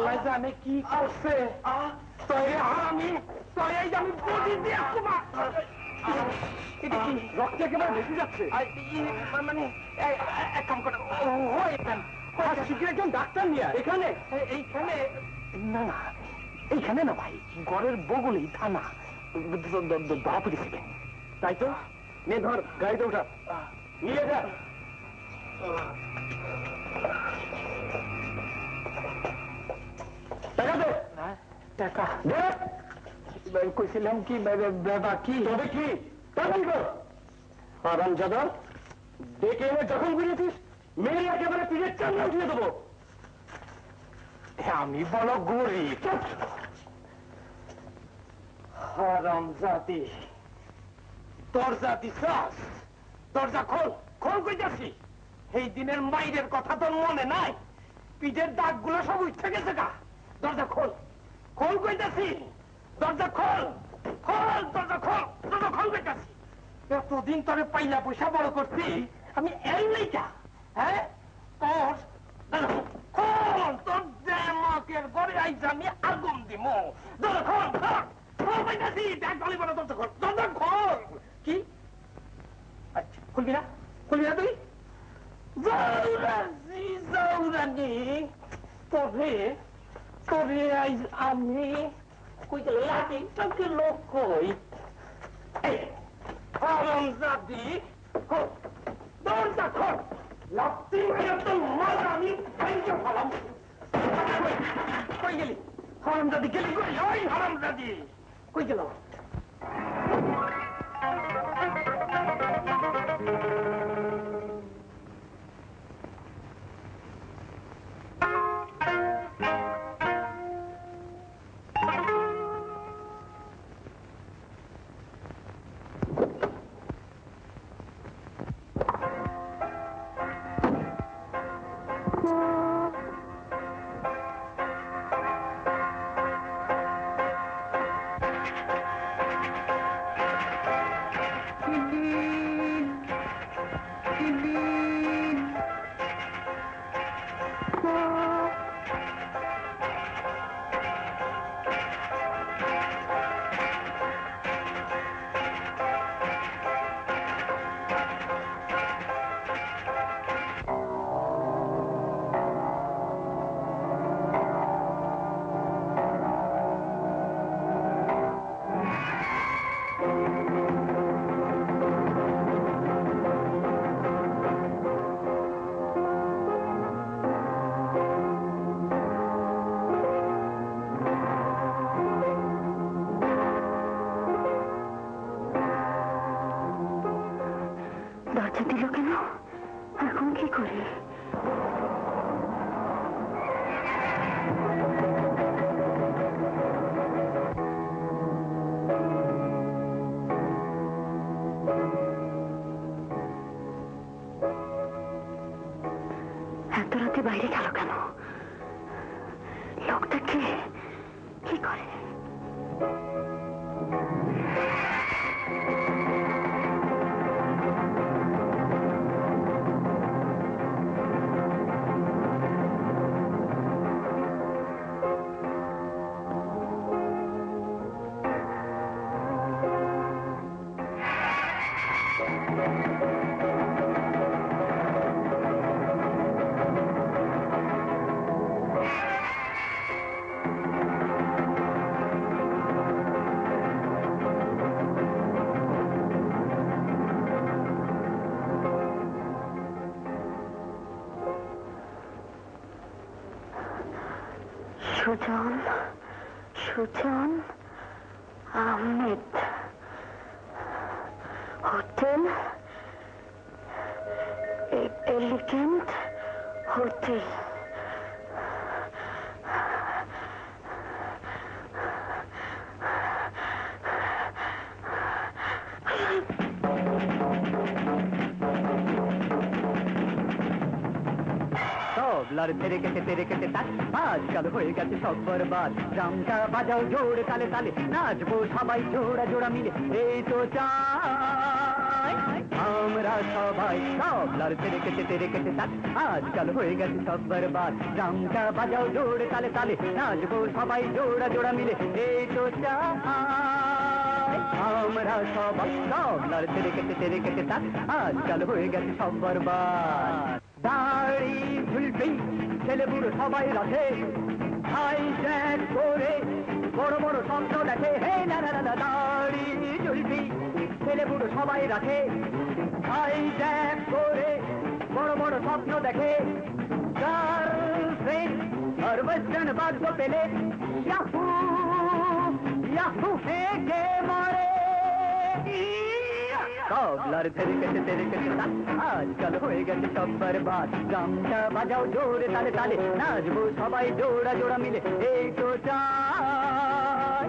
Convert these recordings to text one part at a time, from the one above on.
আল্লাহ জানে কি করছে আমি বডি দিয়ে এটা কি রক্ত একেবারে বেশি যাচ্ছে মানে এক কাম করে শীঘ্র একজন ডাক্তার নিয়ে এখানে এইখানে না না এইখানে না ভাই ঘরের বগলেই থানা ধরা পড়েছিলেন তাই তো নে ধর গাড়িতে ওঠা নিয়ে যা টাকা দে টাকা দে কইছিলাম কি বাকি তবে কি আরাম যাদব ডেকে এনে যখন বুঝেছিস মেয়ে একেবারে পিঠের চামড়া উঠিয়ে দেবো আমি বলো গরিব আরাম জাতি দরজা দিছাস দরজা খোল খোল কইতাছি এই দিনের মাইরের কথা তোর মনে নাই পিঠের দাগগুলো সব উঠে গেছে গা দরজা খোল খোল কইতাছি দরজা খোল খোল দরজা খোল কইতাছি এতদিন তোরে পাইলা পয়সা বড় করছি আমি এই নেইকা হ্যাঁ তোর খোল তোর দেমাকের ঘরে আইসা আমি আগুন দিমু দরজা খোল খোল কইতাছি দেখ গলি বড় দরজা খোল কি আচ্ছা খুলবি না তুই যাওরানি তবে তবে আইজ আমি কই গেল লাঠিটাকে লোক কই হারামজাদি দরজা খোল লাঠি মেরে তো মার আমি ভেঙে ফেলাম কই গেলি হারামজাদি গেলি কই ওই হারামজাদি কই গেল বাইরে গেল কেন লোকটা কে কি করে Sujon Ahmed hotel elegant hotel तेरे कहते तक आजकल हो गए सब बर्बाद रामटा बाजाओ जोड़ ताले ताले नाचबो सबाई जोड़ा जोड़ा मिले এই তো চাই আমরা সবাই তবলার তেরে কেটে তাল আজকাল হয়ে গেছে সব বরবাদ ড্রামটা বাজাও জোরে তালে তালে নাচবো সবাই জোড়া জোড়া মিলে এই তো চাই আমরা সবাই তবলার তেরে কেটে তাল আজকাল হয়ে গেছে সব বরবাদ দাড়ি ঝুলপি ছেলে বুড়ো সবাই রাখে হাই জ্যাক করে বড় বড় স্বপ্ন দেখে হে না না না দাড়ি ঝুলপি ছেলে বুড়ো সবাই রাখে হাই জ্যাক করে বড় বড় স্বপ্ন দেখে গার্লফ্রেন্ড আর ওয়েস্টার্ন বাদ্য পেলে ইয়াহু ইয়াহু হেগে মারে তবলার তেরে কেটে তাল আজকাল হয়ে গেছে সব বরবাদ ড্রামটা বাজাও জোরে তালে তালে নাচবো সবাই জোড়া জোড়া মিলে এই তো চাই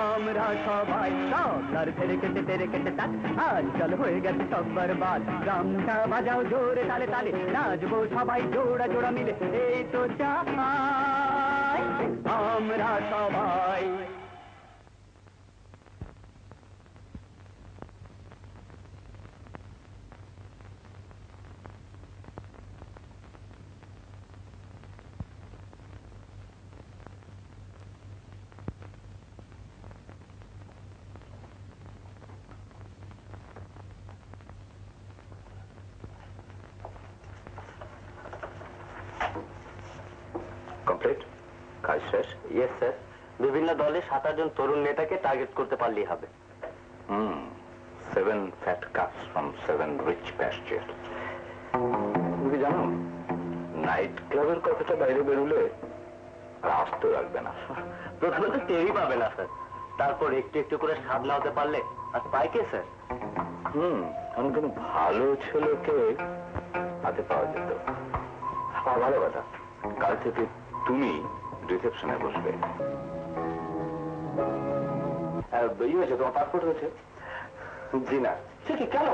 আমরা সবাই তবলার তেরে কেটে তাল আজকাল হয়ে গেছে সব বরবাদ ড্রামটা বাজাও জোরে তালে তালে নাচবো সবাই জোড়া জোড়া মিলে এই তো চাই আমরা সবাই কমপ্লিট কাজ শেষ ইয়েস স্যার বিভিন্ন দলে 7-8 জন তরুণ নেতাকে টার্গেট করতে পারলেই হবে 7 fat calves from 7 rich pastures. তুমি জানো নাইট ক্লাবের কথাটা বাইরে বেরোলে আর আস্ত রাখবে না প্রথমে তো টেরই পাবে না স্যার তারপর একটু একটু করে সামনে হতে পারলে আর পাই কে স্যার এমন কোনো ভালো ছেলেকে হাতে পাওয়া যেত ভালো কথা কাল থেকে তুমি রিসেপশনে বসবে হয়েছে তোমার পাসপোর্ট হয়েছে জি না সে কি কেন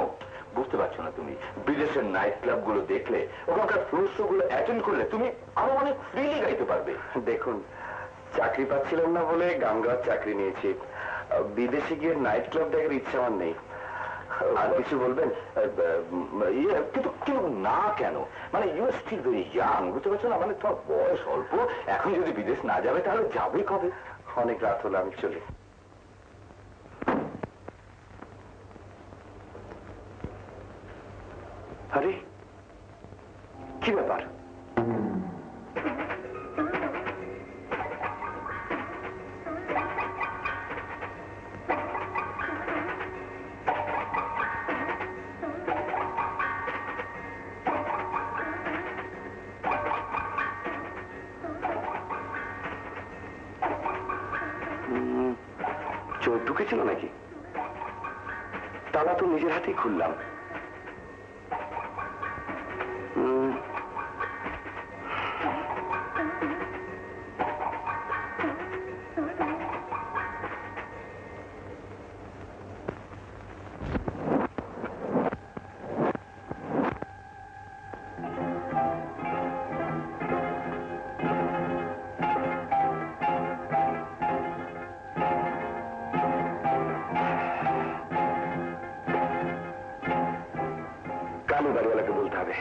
বুঝতে পারছো না তুমি বিদেশের নাইট ক্লাব গুলো দেখলে ওখানকার ফ্লোর শো গুলো অ্যাটেন্ড করলে তুমি আরো অনেক ফ্রিলি গাইতে পারবে দেখুন চাকরি পাচ্ছিলাম না বলে গান গাওয়ার চাকরি নিয়েছি বিদেশে গিয়ে নাইট ক্লাব দেখার ইচ্ছা আমার নেই আর কিছু বলবেন কিন্তু কিন্তু না কেন মানে you are still very young বুঝতে পারছো না মানে তোমার বয়স অল্প এখন যদি বিদেশ না যাবে তাহলে যাবে কবে অনেক রাত হলো আমি চলি আরে কি ব্যাপার চোর ঢুকেছিল নাকি তালা তো নিজের হাতেই খুললাম কালু বাড়িওয়ালাকে বলতে হবে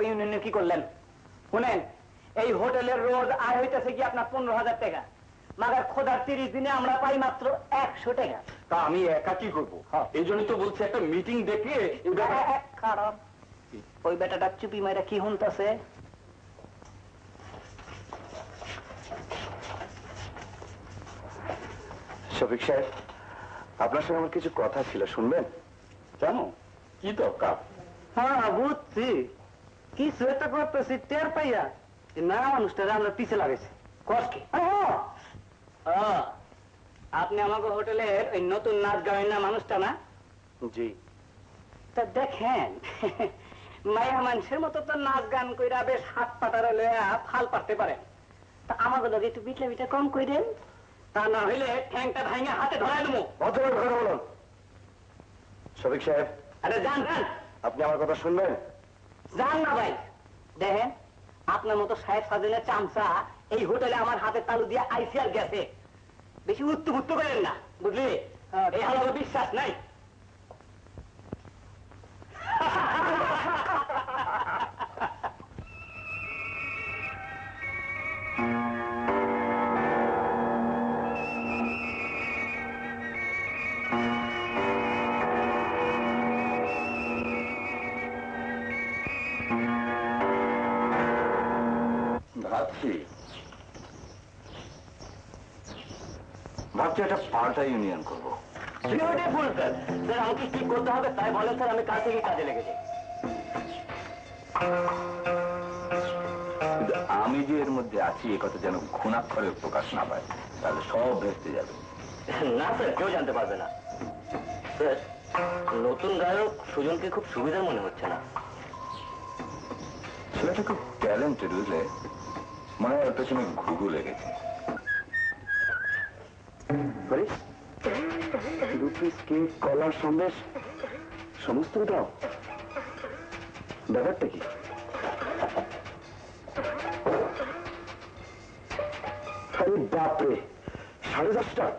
সবাই ইউনিয়নে কি করলেন? শুনেন, এই হোটেলের রোজ আয় হইতেছে কি আপনার 15,000 টাকা, মাগার খোদার 30 দিনে আমরা পাই মাত্র 100 টাকা। তা আমি একা কি করবো? এই জন্যই তো বলছি একটা মিটিং ডেকে খারাপ। ওই বেটাটা চুপি মাইরা কি শুনতেছে? শফিক সাহেব, আপনার সঙ্গে আমার কিছু কথা ছিল, শুনবেন? কেন, কি দরকার? হ্যাঁ বুঝছি, কিছু একটা করতেছি টের পাইয়া না মানুষটারে আমরা পিছে লাগাইছি। কষ্ট আপনি আমাকে হোটেলের ওই নতুন নাচ গাওয়েন না মানুষটা না? জি। তা দেখেন, মায়া মানুষের মতো তো নাচ গান কইরা বেশ হাত পাটারে লইয়া ফাল পারতে পারেন। তা আমাকে লোক একটু বিটলা বিটা কম কইরেন, তা না হইলে ঠ্যাংটা ভাঙে হাতে ধরাই দেবো। ভদ্রভাবে কথা বলুন। শফিক সাহেব, আরে যান যান, আপনি আমার কথা শুনবেন? যান না ভাই। দেখেন, আপনার মতো সাহেব সাজনের চামচা এই হোটেলে আমার হাতে তালু দিয়ে আইসিআর গেছে। বেশি উত্তু উত্তু করেন না, বুঝলি? এই আমার বিশ্বাস নাই। ভাবছি একটা পাল্টা ইউনিয়ন করবো। Beautiful sir. স্যার আমাকে কি করতে হবে তাই বলেন স্যার, আমি কাল থেকে কাজে লেগে যাই। কিন্তু আমি যে এর মধ্যে আছি এ কথা যেন ঘুণাক্ষরে প্রকাশ না পায়, তাহলে সব ভেস্তে যাবে। না স্যার, কেউ জানতে পারবে না। স্যার, নতুন গায়ক সুজনকে খুব সুবিধার মনে হচ্ছে না। ছেলেটা খুব ট্যালেন্টেড, বুঝলে? মনে হয় ওর পেছনে ঘুঘু লেগেছে। রুপিস কেক, কলার, সন্দেশ সমস্ত দাও। ব্যাপারটা কি? আরে বাপরে, 10:30।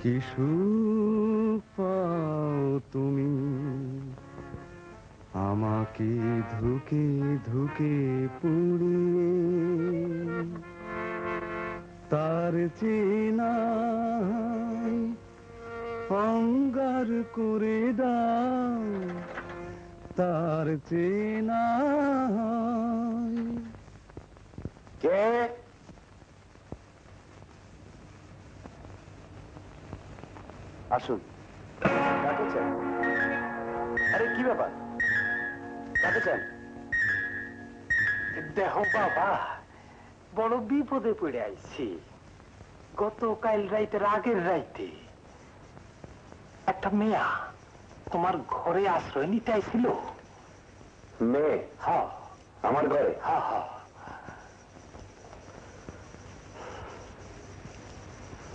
কি সুখ পাও তুমি আমাকে ধুকে ধুকে পুড়িয়ে, তার চেনাই অঙ্গার করে দাও, তার চেনাই। কে? আসুন। কাকে চান? আরে কি ব্যাপার, কাকে চান? দেহ বাবা, বড় বিপদে পড়ে আইছি। গতকাল রাইতের আগের রাইতে একটা মেয়া তোমার ঘরে আশ্রয় নিতে আইছিল। মেয়ে? হ্যাঁ। আমার ঘরে? হ্যাঁ হ্যাঁ।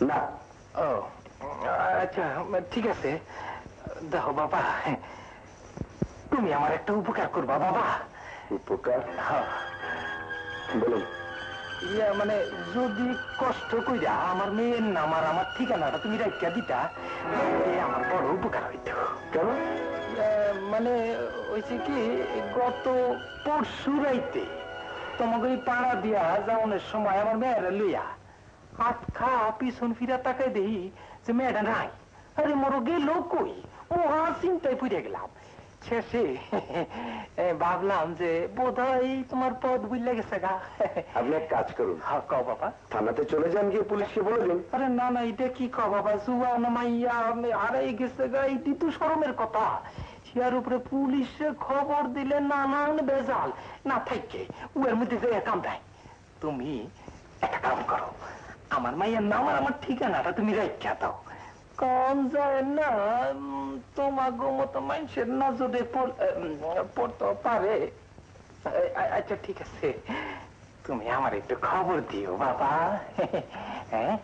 না। ও আচ্ছা, ঠিক আছে। দেখো বাবা, তুমি আমার একটা উপকার করবা বাবা। উপকার? হ্যাঁ। বলুন। ইয়া মানে যদি কষ্ট কইরা আমার মেয়ের নাম আর আমার ঠিকানাটা তুমি রাখিয়া দিতা, আমার বড় উপকার হইত। কেন? মানে হয়েছে কি, গত পরশু রাইতে তোমাকে ওই পাড়া দিয়া যাওয়ানোর সময় আমার মেয়েরা লইয়া হাত খা পিছন ফিরা তাকাই দেই যে মেয়েটা নাই। আরে মরো গেল কই, ও চিন্তায় পড়ে গেলাম। শেষে ভাবলাম যে বোধহয় তোমার পদ বুঝলে গেছে গা। আপনি এক কাজ করুন। হ্যাঁ কও বাবা। থানাতে চলে যান, গিয়ে পুলিশকে বলে দিন। আরে না না, এটা কি কও বাবা, জুয়ান মাইয়া হারাই গেছে গা, এটি তো শরমের কথা। ইয়ার উপরে পুলিশে খবর দিলে নানান বেজাল না থাকে, ওর মধ্যে যে কাম দেয়। তুমি একটা কাম করো, আমার মাইয়ার নাম আর আমার ঠিকানাটা তুমি রাখা দাও। কম যায় না তোমাগো মতো মানুষের নজরে পড়তে পারে। আচ্ছা ঠিক আছে, তুমি আমার একটু খবর দিও বাবা। হ্যাঁ,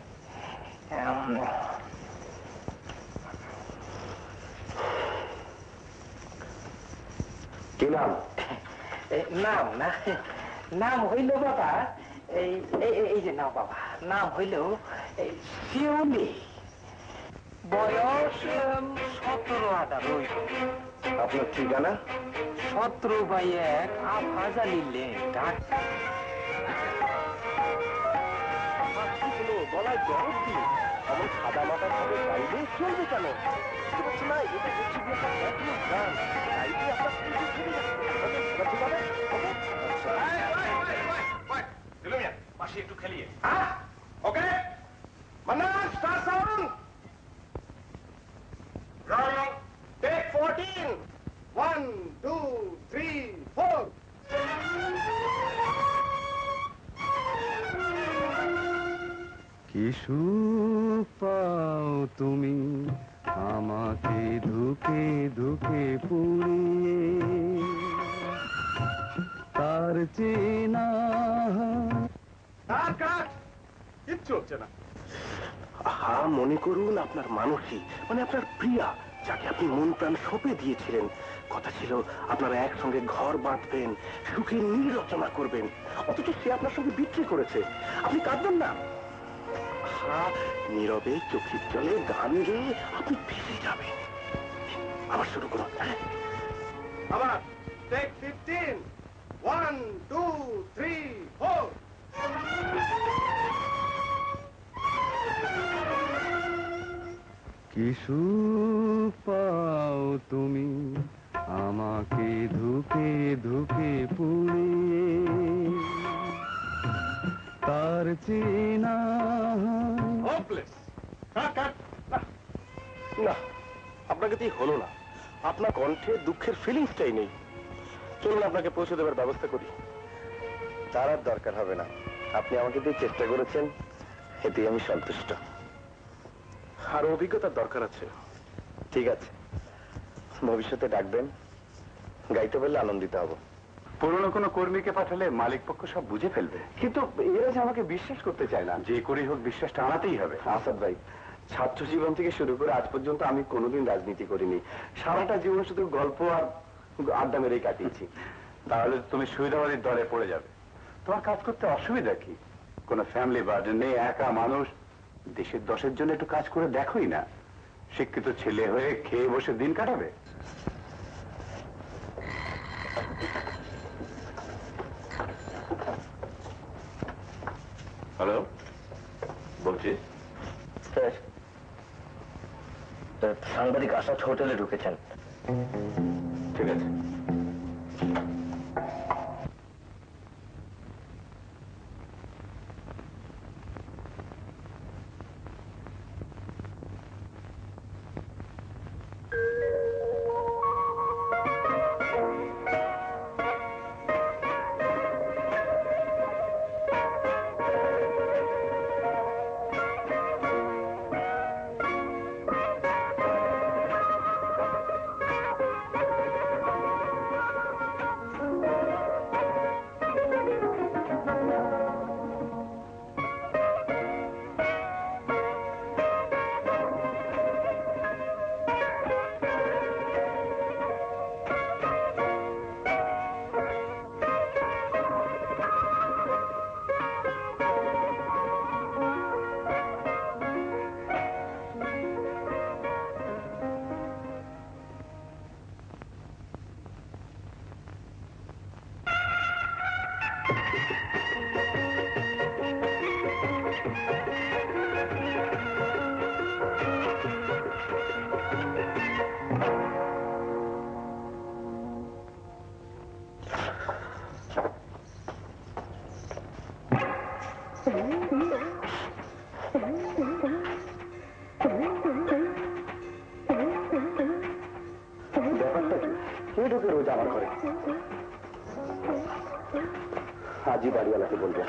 কি নাম? নাম না, নাম হইল বাবা এই এই যে নাও বাবা, নাম হইল শিউলি, বয়স 17-18। আপনার ঠিকানা? 17/1 আফাজালি লেন, ঢাকা। গলায় জড় দিয়ে এমন সাদা মাথা ভাবে গাইলে চলবে কেন? বুঝতে পারছি না, এটা হচ্ছে গিয়ে একটা ব্যাকরণ গান। গাইলে আপনার স্মৃতি ছুটে যাচ্ছে। ঠিক আছে? পাশে একটু খেলিয়ে। Okay, Mannan, start sound. Rolling, take 14। 1 2 3 4। কি সুখ পাও তুমি আমাকে ধুকে ধুকে পুড়িয়ে, তার চেনা কিচ্ছু হচ্ছে না। মনে করুন আপনার মানুষই, মানে আপনার প্রিয়া, যাকে আপনি মন প্রাণ সঁপে দিয়েছিলেন। কথা ছিল আপনারা একসঙ্গে ঘর বাঁধবেন, সুখের নীল রচনা করবেন, অথচ সে আপনার সঙ্গে বিক্রি করেছে। আপনি কাঁদবেন না? নীরবে চোখের জলে গান গেয়ে আপনি ভেসে যাবেন। আবার শুরু করুন। আবার টেক 15। 1 2 3 4। কি সুখ পাও তুমি আমাকে ধুকে ধুকে পুড়িয়ে, তার চেনা হোপলেস। না, আপনাকে দিয়ে হলো না। আপনার কণ্ঠে দুঃখের ফিলিংসটাই নেই। চলুন আপনাকে পৌঁছে দেওয়ার ব্যবস্থা করি। তার আর দরকার হবে না, আপনি আমাকে দিয়ে চেষ্টা করেছেন, এতেই আমি সন্তুষ্ট। আর অভিজ্ঞতার দরকার আছে। ঠিক আছে, ভবিষ্যতে ডাকবেন, গাইতে পারলে আনন্দিত হব। পুরনো কোনো কর্মীকে পাঠালে মালিক পক্ষ সব বুঝে ফেলবে। কিন্তু এরা যে আমাকে বিশ্বাস করতে চায় না। যে করেই হোক বিশ্বাসটা আনাতেই হবে। আসাদ ভাই, ছাত্র জীবন থেকে শুরু করে আজ পর্যন্ত আমি কোনোদিন রাজনীতি করিনি। সারাটা জীবন শুধু গল্প আর আড্ডা মেরেই কাটিয়েছি। তাহলে তুমি সুবিধাবাদীর দলে পড়ে যাবে। তোমার কাজ করতে অসুবিধা কি? কোনো ফ্যামিলি বার্ডেন নেই, একা মানুষ। দেশের দশের জন্য একটু কাজ করে দেখোই না। শিক্ষিত ছেলে হয়ে খেয়ে বসে দিন কাটাবে। হ্যালো, বলছি স্যার, সাংবাদিক আসাদ হোটেলে ঢুকেছেন। ঠিক আছে। ব্যাপারটা কি? কে ঢুকে রোজ আমার ঘরে? আজই বাড়িওয়ালাকে বলবো।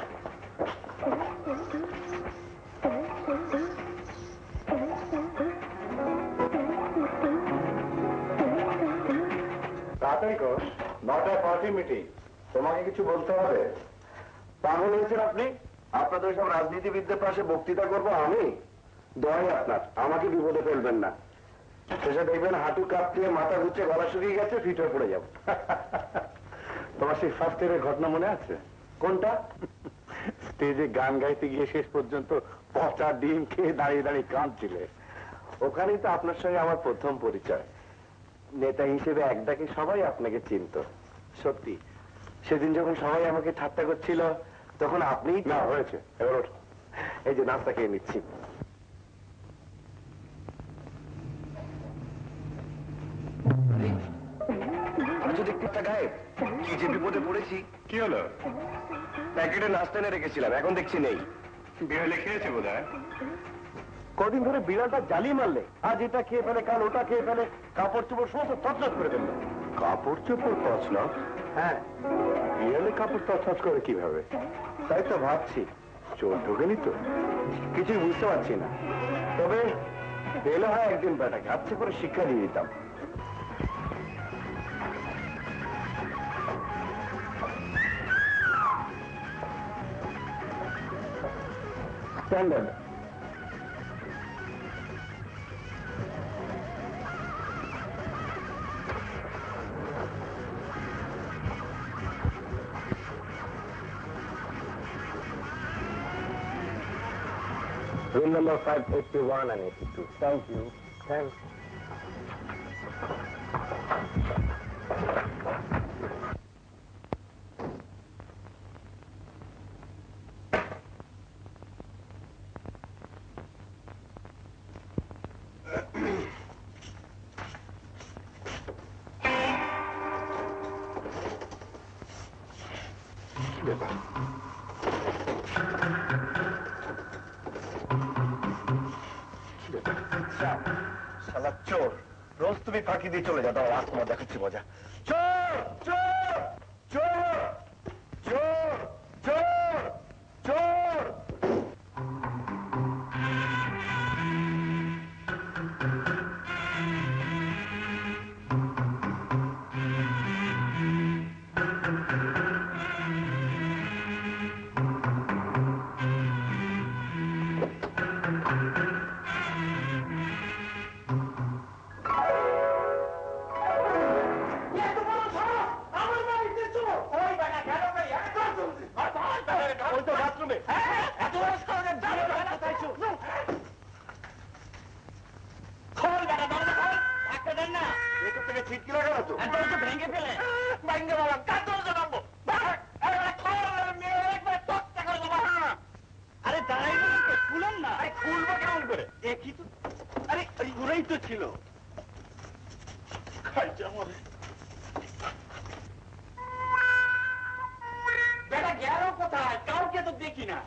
তাড়াতাড়ি কর, 9টায় পার্টি মিটিং। তোমাকে কিছু বলতে হবে। পাগল হয়েছেন আপনি? আপনাদের সব রাজনীতিবিদদের পাশে বক্তৃতা করবো আমি? দয় আপনার, আমাকে বিপদে ফেলবেন না। শেষে দেখবেন হাঁটু কাঁপতে, মাথা ঘুরছে, গলা শুকিয়ে গেছে, ফিট হয়ে পড়ে যাবো। তোমার সেই ফার্স্ট ইয়ারের ঘটনা মনে আছে? কোনটা? স্টেজে গান গাইতে গিয়ে শেষ পর্যন্ত পচা ডিম খেয়ে দাঁড়িয়ে দাঁড়িয়ে কাঁদছিলে। ওখানেই তো আপনার সঙ্গে আমার প্রথম পরিচয়। নেতা হিসেবে এক ডাকে সবাই আপনাকে চিনত। সত্যি সেদিন যখন সবাই আমাকে ঠাট্টা করছিল তখন আপনিই না হয়েছে, এবার ওঠো। এই যে নাস্তা খেয়ে নিচ্ছি। গায়েব কি যে বিপদে পড়েছি। কি হলো? প্যাকেটে নাস্তা এনে রেখেছিলাম, এখন দেখছি নেই। বিড়ালে খেয়েছে বোধ হয়। কদিন ধরে বিড়ালটা জ্বালিয়ে মারলে, আজ এটা খেয়ে ফেলে, কাল ওটা খেয়ে ফেলে, কাপড় চোপড় সমস্ত তছনছ করে ফেললো। কাপড় চোপড় তছনছ? হ্যাঁ, বিড়ালে কাপড় তছনছ করে কিভাবে? তাই তো ভাবছি। চোর ঢোকেনি তো? কিছুই বুঝতে পারছি না। তবে পেলে হয় একদিন বেটাকে আচ্ছা করে শিক্ষা দিয়ে দিতাম। Standard room number 581 and 82. Thank you. Thanks. শালা চোর, রোজ তুমি ফাঁকি দিয়ে চলে যাও। আজ তোমার দেখাচ্ছি মজা। চোর চোর চোর চোর চোর চোর।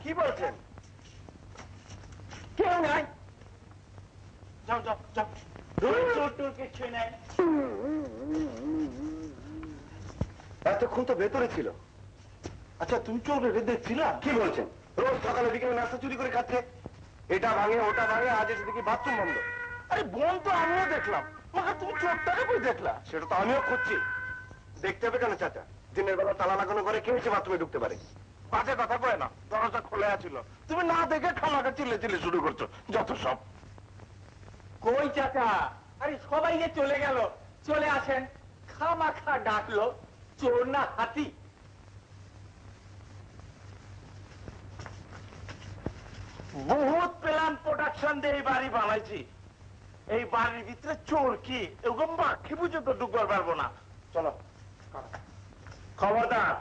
কি বলছেন? কেউ নাই। যাও যাও যাও। এতক্ষণ তো ভেতরে ছিল। আচ্ছা তুমি চোখে দেখছিলা? কি বলছেন? রোজ সকালে বিকেলে নাস্তা চুরি করে খাচ্ছে। এটা ভাঙে ওটা ভাঙে, আজ এসে দেখি বাথরুম বন্ধ। আরে বন্ধ তো আমিও দেখলাম, তুমি চোরটাকে বই দেখলা? সেটা তো আমিও খুঁজছি। দেখতে হবে কেন চাচা? দিনের বেলা তালা লাগানো করে কে এসে বাথরুমে ঢুকতে পারে? বাজে কথা কয় না, দরজা খোলা ছিল। তুমি না দেখে খামাখা চিল্লে চিল্লে শুরু করছো, যত সব। কই চাচা? আরে সবাই যে চলে গেল, চলে আসেন। খামাখা ডাকলো, চোর না হাতি? বহুত পেলাম প্রোডাকশন দিয়ে এই বাড়ি বানাইছি। এই বাড়ির ভিতরে চোর কি এরকম বাকি বুঝে তো ঢুকবার পারবো না। চলো খবরদার,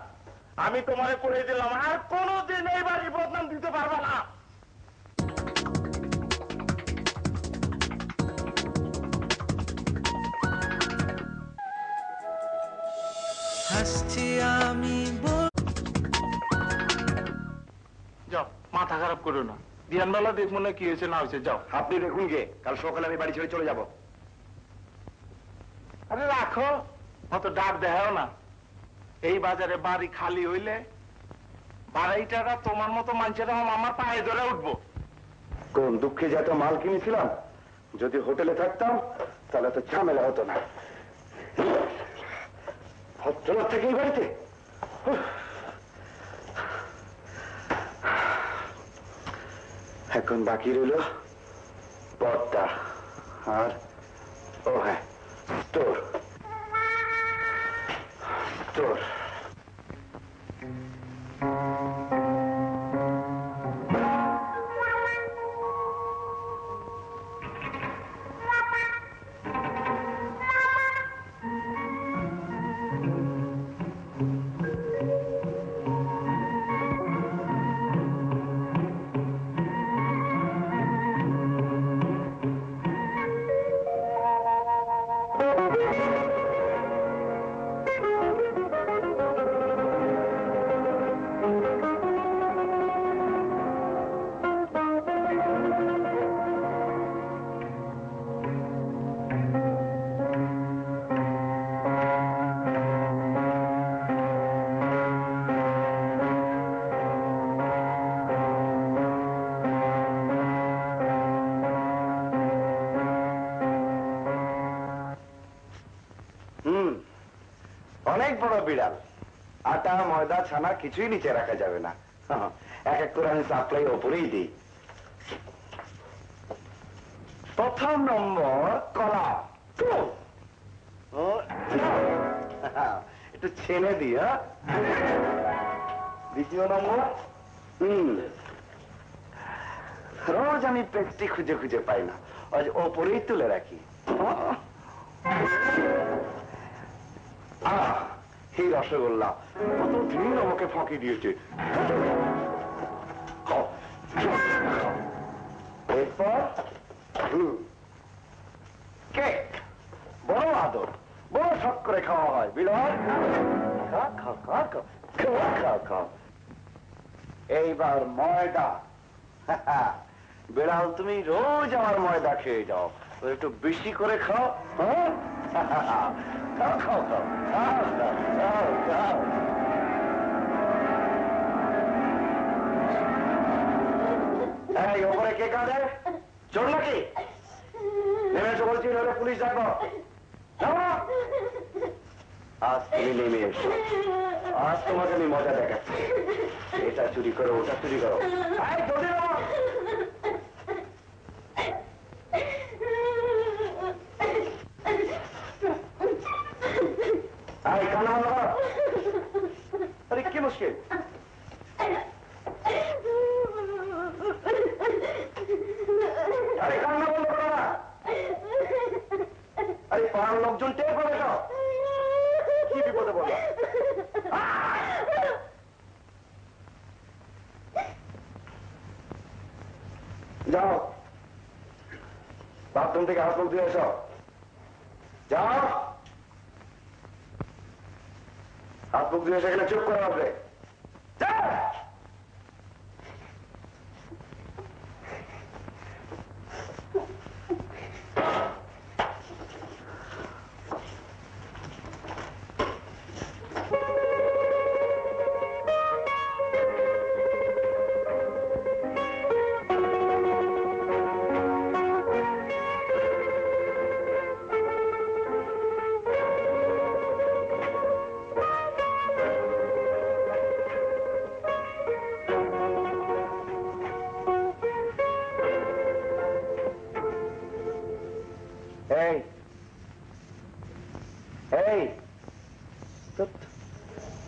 আমি তোমারে করে দিলাম, আর কোনোদিন এই বাড়ির বদনাম দিতে পারবো না। হাসছি আমি যাও, মাথা খারাপ করো না। দিয়ানবেলা দেখবো না কি হয়েছে না হয়েছে। যাও। আপনি দেখুন গে, কাল সকালে আমি বাড়ি ছেড়ে চলে যাব। আরে রাখো, অত ডাক দেখাও না। এই বাজারে বাড়ি খালি হইলে বাড়াইটারা তোমার মতো মানুষের আমার পায়ে ধরে উঠবো। কোন দুঃখে যে এত মাল কিনেছিলাম, যদি হোটেলে থাকতাম তাহলে তো ঝামেলা হতো না। ভদ্রলোক থেকে এই বাড়িতে এখন বাকি রইল পর্দা আর ও হ্যাঁ স্টোর। স্টোর অনেক বড় বিড়াল, আটা ময়দা ছানা কিছুই নিচে রাখা যাবে না, এক এক করে আমি সাপ্লাই ওপরেই দিই। প্রথম নম্বর কলা, একটু ছেলে দিই। দ্বিতীয় নম্বর রোজ আমি পেস্ট্রি খুঁজে খুঁজে পাই না, আজ ওপরেই তুলে রাখি। এই রসগোল্লা কতদিন আমাকে ফাঁকি দিয়েছে। এরপর কেক, বড় আদর, বড় শখ করে খাওয়া হয়। বিড়াল খা খা খা খা খা খা খা। এইবার ময়দা। বিড়াল তুমি রোজ আমার ময়দা খেয়ে যাও, একটু বেশি করে খাও। খাও খাও খাও খাও খাও। এই ওপরে কে কাঁদে? চোর নাকি? নেমে এসে বলছি, নইলে পুলিশ ডাকবো। আজ তুমি নেমে এসো, আজ তোমাকে আমি মজা দেখাচ্ছি। এটা চুরি করো, ওটা চুরি করো। अरे क्या मुश्किल? अरे कान्ना बंद करो ना। अरे पाড়ার লোকজন টের পাবে তো। কি বিপদে পড়লো? যাও, বাথরুম থেকে হাত মুখ ধুয়ে এসো। যাও, হাত মুখ ধুয়ে এসে গেলে চুপ করে আসবে।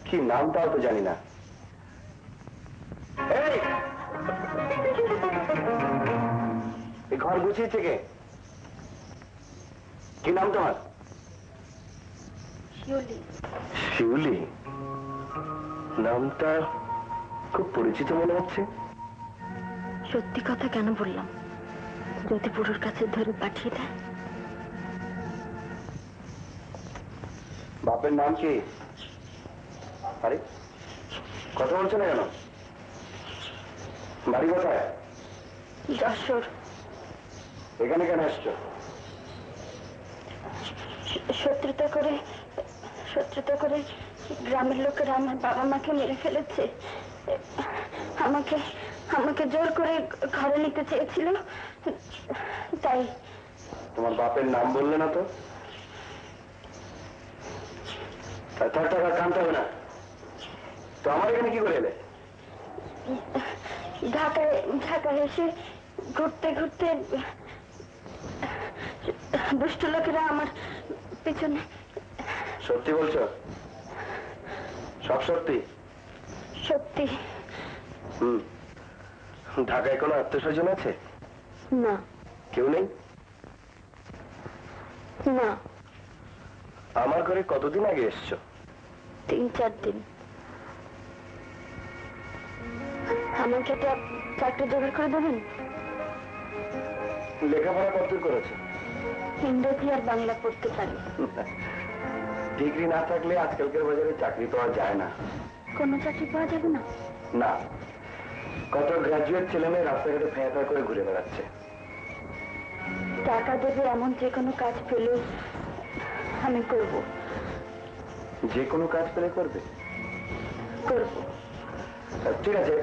কি নামটাও তো জানি না। এই ঘর গুছিয়েছে কে? কি নাম তোমার? শিউলি। শিউলি নামটা খুব পরিচিত মনে হচ্ছে। সত্যি কথা কেন বললাম যদি পুরোর কাছে ধরে পাঠিয়ে দেয়? বাপের নাম কি? আরে কথা বলছো না কেন? বাড়ি কোথায়? যশোর। এখানে কেন এসছো? শত্রুতা করে গ্রামের লোকেরা আমার বাবা মাকে মেরে ফেলেছে। আমাকে জোর করে ঘরে নিতে চেয়েছিল, তাই। তোমার বাপের নাম বললে না তো? কানতে হবে না তো। আমার এখানে কি করে এলে? ঢাকায় এসে ঘুরতে ঘুরতে দুষ্ট লোকেরা আমার পেছনে। সত্যি বলছো? সব সত্যি? সত্যি। ঢাকায় কোনো আত্মীয় স্বজন আছে? না। কেউ নেই? না। আমার ঘরে কতদিন আগে এসছো? 3-4 দিন। আমাকে একটা চাকরি জোগাড় করে দেবেন? লেখাপড়া কতদূর করেছো? ইংরেজি আর বাংলা পড়তে পারি। ডিগ্রি না থাকলে আজকালকার বাজারে চাকরি পাওয়া যায় না। কোনো চাকরি পাওয়া যাবে না? না, কত গ্রাজুয়েট ছেলে মেয়ে রাস্তাঘাটে ফেঁয়া করে ঘুরে বেড়াচ্ছে। টাকা দেবে এমন যে কোনো কাজ পেলে আমি করব। যে কোনো কাজ পেলে করবে? করব। ঠিক আছে,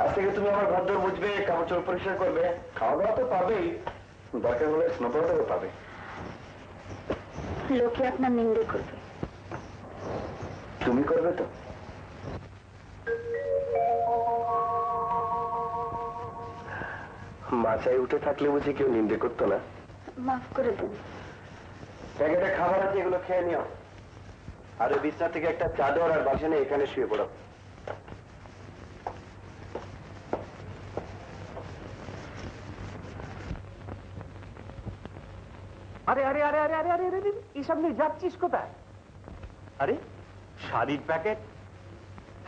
আজ থেকে তুমি আমার ঘর দর বুঝবে, কাপড় চোপড় পরিষ্কার করবে, খাওয়া দাওয়া তো পাবেই, দরকার হলে স্নোপাওয়ারও পাবে। লোকে আপনার নিন্দে করবে। তুমি করবে তো? মাচায় উঠে থাকলে বুঝি কেউ নিন্দে করতো না? মাফ করে দিন। প্যাকেটে খাবার আছে, এগুলো খেয়ে নিও। আর ওই বিছনা থেকে একটা চাদর আর বাসনে এখানে শুয়ে পড়ো। আরে আরে আরে আরে আরে আরে আরে এসব নিয়ে যাচ্ছিস কোথায়? আরে শাড়ির প্যাকেট,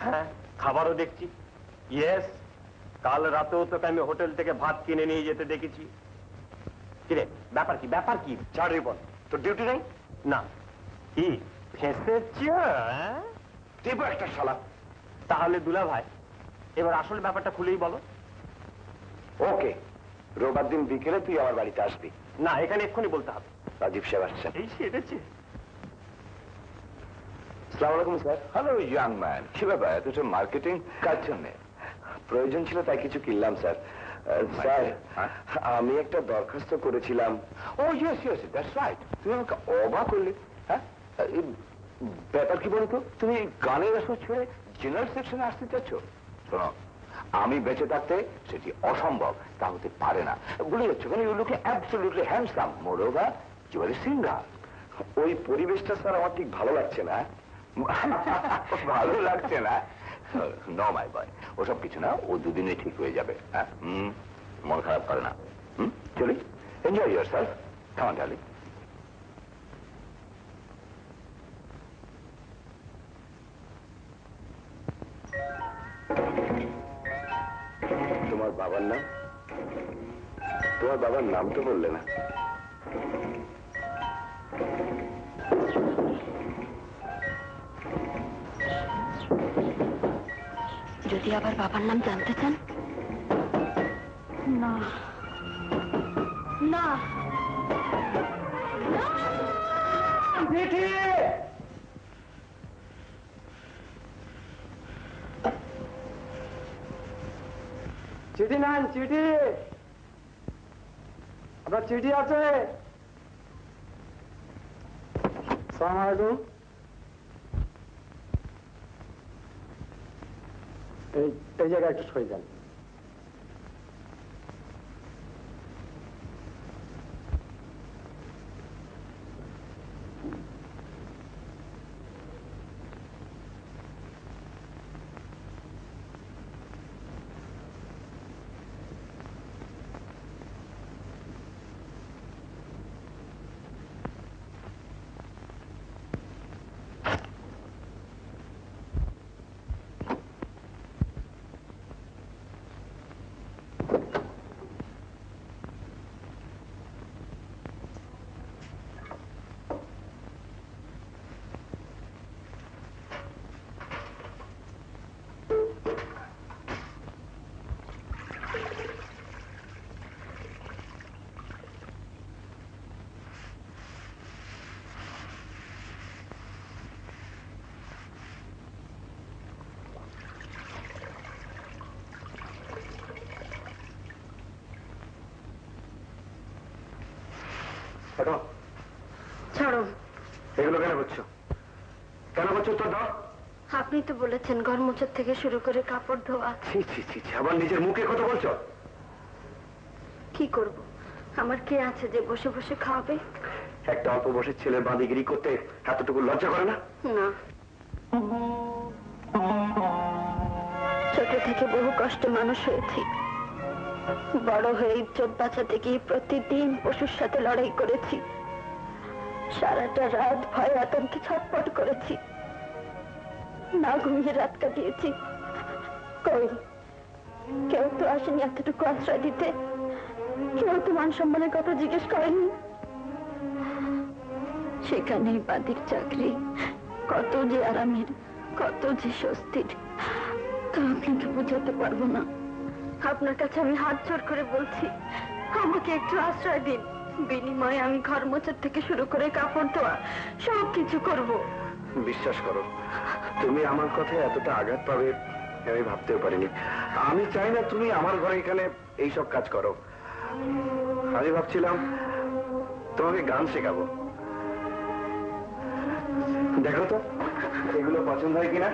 হ্যাঁ খাবারও দেখছি। ইয়েস, কাল রাতেও তোকে আমি হোটেল থেকে ভাত কিনে নিয়ে যেতে দেখেছি। কিরে ব্যাপার কি, ব্যাপার কি? ছাড়ি বল, তোর ডিউটি নেই? না। কি ফেঁসেছ? দেবো একটা শালা। তাহলে দুলা ভাই এবার আসল ব্যাপারটা খুলেই বলো। ওকে, রোববার দিন বিকেলে তুই আমার বাড়িতে আসবি। না, এখানে এক্ষুনি বলতে হবে। রাজীব সাহেব আসছেন। এই সেরেছে। আসসালামু আলাইকুম স্যার। হ্যালো ইয়াং ম্যান, কি ব্যাপার এত মার্কেটিং কার জন্য? প্রয়োজন ছিল তাই কিছু কিনলাম স্যার। স্যার আমি একটা দরখাস্ত করেছিলাম। ও ইয়েস ইয়েস, দ্যাটস রাইট। তুমি আমাকে অবাক করলে। হ্যাঁ, ব্যাপার কি বলতো, তুমি গানের আসর ছেড়ে জেনারেল সেকশনে আসতে চাচ্ছ? শোনো, আমি বেঁচে থাকতে সেটি অসম্ভব, তা হতে পারে না। ভুলে যাচ্ছ কেন? You looking absolutely handsome, moreover you are a singer. ওই পরিবেশটা স্যার আমার ঠিক ভালো লাগছে না। ভালো লাগছে না? নো মাই বয়, ওসব কিছু না, ও দুদিনে ঠিক হয়ে যাবে। হ্যাঁ, মন খারাপ করে না। চলি, enjoy yourself. Come on darling. তোমার বাবার নাম? তোমার বাবার নাম তো বললে না। যদি আবার বাবার নাম জানতে চান? না না। চিঠি নেন, চিঠি। আপনার চিঠি আছে? আসসালামু আলাইকুম। এই জায়গায় একটু সই দেন। ছাড়ো। এগুলো কেন করছো? কেন করছো? তো দাও। আপনি তো বলেছেন ঘর মোছার থেকে শুরু করে কাপড় ধোয়া। ছি ছি ছি, আবার নিজের মুখে কথা বলছো? কি করব? আমার কে আছে যে বসে বসে খাওয়াবে? একটা অল্প বয়সের ছেলের বাঁদিগিরি করতে এতটুকু লজ্জা করে না? না। ছোট থেকে বহু কষ্টে মানুষ হয়েছি। বড় হয়ে ইজ্জত বাঁচাতে গিয়ে প্রতিদিন পশুর সাথে লড়াই করেছি। সারাটা রাত ভয় আতঙ্কে ছটফট করেছি, না ঘুমিয়ে রাত কাটিয়েছি। কই কেউ তো আসেনি এতটুকু আশ্রয় দিতে, কেউ তো মান সম্মানের কথা জিজ্ঞেস করেনি। সেখানে বাদির চাকরি, কত যে আরামের, কত যে স্বস্তির, তা আপনাকে বোঝাতে পারবো না। আপনার কাছে আমি হাত জোড় করে বলছি, আমাকে একটু আশ্রয় দিন। বিনিময়ে আমি ঘর মোছার থেকে শুরু করে কাপড় ধোয়া সব কিছু করব। বিশ্বাস করো, তুমি আমার কথায় এতটা আঘাত পাবে আমি ভাবতেও পারিনি। আমি চাই না তুমি আমার ঘরে এখানে এইসব কাজ করো। আমি ভাবছিলাম তোমাকে গান শেখাবো। দেখো তো এগুলো পছন্দ হয় কিনা?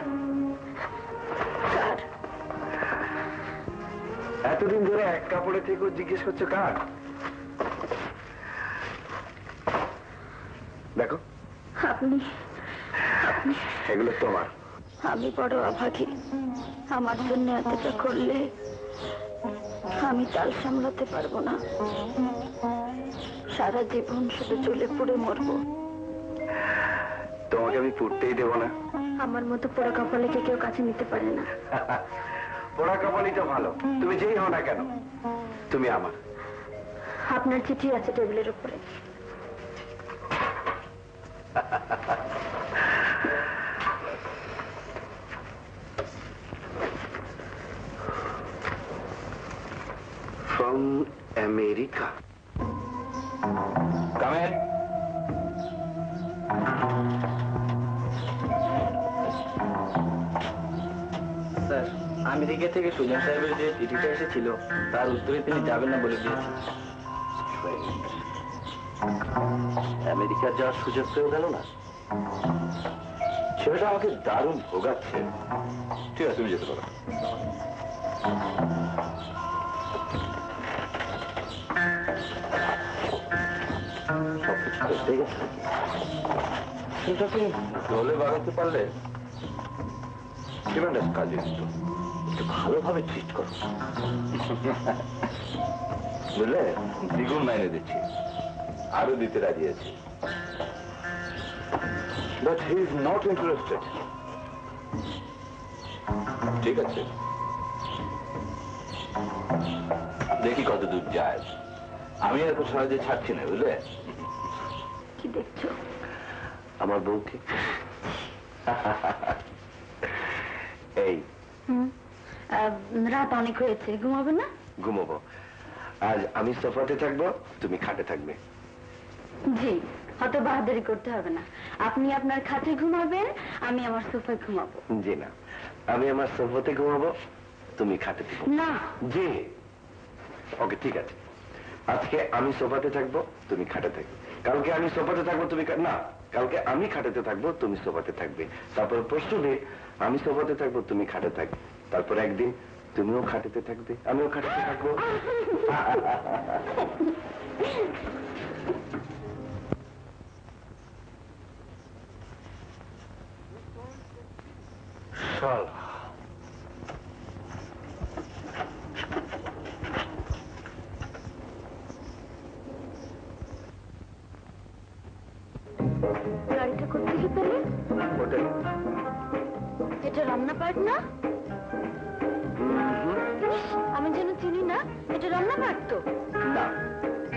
এতদিন ধরে এক কাপড়ে থেকেও জিজ্ঞেস করছো কার? দেখো আপনি এগুলো তোমার। আমি বড় অভাগী, আমার জন্য এতটা করলে আমি তাল সামলাতে পারবো না। সারা জীবন শুধু চলে পুড়ে মরবো। তোমাকে আমি পুড়তেই দেবো না। আমার মতো পোড়া কপালেকে কেউ কাছে নিতে পারে না। পোড়া কপালই তো ভালো, তুমি যেই হও না কেন তুমি আমার। আপনার চিঠি আছে টেবিলের উপরে। From America. Come in. Sir, America থেকে সুজন সাহেবের যে চিঠিটা এসেছিল তার উত্তরে তিনি যাবেন না বলে দিয়েছেন। আমেরিকা যাওয়ার সুযোগ পেয়ে গেল না, সেটা আমাকে দারুণ ভোগাচ্ছে। ঠিক আছে, তুমি যেতে পারো। সবকিছু করতে গেছে নাকি? সেটাকে দলে বাড়াতে পারলে ট্রিমেন্ডাস কাজে দিত। একটু ভালোভাবে ট্রিট করো, বুঝলে? দ্বিগুণ মাইনে দিচ্ছি, আরো দিতে রাজি আছি। But he is not interested. ঠিক আছে, দেখি কত দূর যায়। আমি আর খুব সহজে ছাড়ছি না, বুঝলে? কি দেখছো? আমার বউকে। এই রাত অনেক হয়েছে, ঘুমাবে না? ঘুমাবো। আজ আমি সোফাতে থাকবো, তুমি খাটে থাকবে। জি, অত বাহাদুরি করতে হবে না। আপনি আপনার খাটে ঘুমাবেন, আমি আমার সোফায় ঘুমাবো। জি না, আমি আমার সোফাতে ঘুমাবো, তুমি খাটে থাকবে। না। জি। ওকে, ঠিক আছে। আজকে আমি সোফাতে থাকবো, তুমি খাটে থাকবে। কালকে আমি সোফাতে থাকবো, তুমি না, কালকে আমি খাটেতে থাকবো, তুমি সোফাতে থাকবে। তারপর পরশু দিন আমি সোফাতে থাকবো, তুমি খাটে থাকবে। তারপর একদিন তুমিও খাটেতে থাকবে, আমিও খাটেতে থাকবো। শালা গাড়িটা কোথেকে পেলে? হোটেল। এটা রান্না পার্ট না? ইস, আমি যেন চিনি না। এটা রান্না পার্ট তো? না,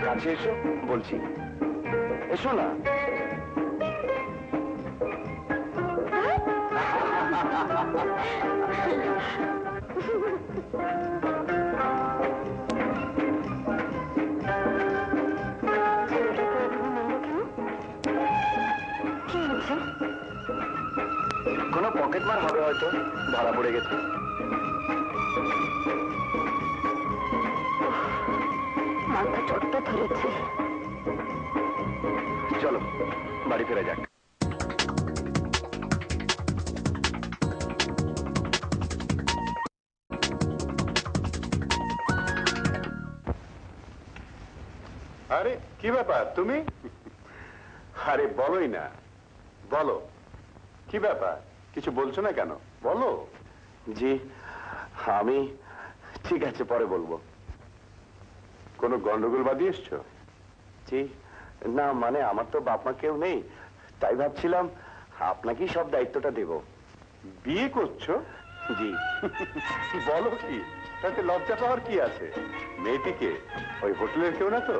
কাছে এসো বলছি, এসো না। কোনো পকেট মার হবে হয়তো, ধরা পড়ে গেছে। মাথা চটটা ধরেছে। চলো বাড়ি ফেরা যাক। আরে কি ব্যাপার তুমি? আরে বলোই না, বলো কি ব্যাপার? কিছু বলছো না কেন, বলো। জি, আমি ঠিক আছে, পরে বলবো। কোনো গন্ডগোল বাদিয়ে এসছো? জি না, মানে আমার তো বাপ মা কেউ নেই, তাই ভাবছিলাম আপনাকেই সব দায়িত্বটা দেব। বিয়ে করছো? জি। বলো কি, তাতে লজ্জা পাওয়ার কি আছে? মেয়েটিকে ওই হোটেলের কেউ না তো?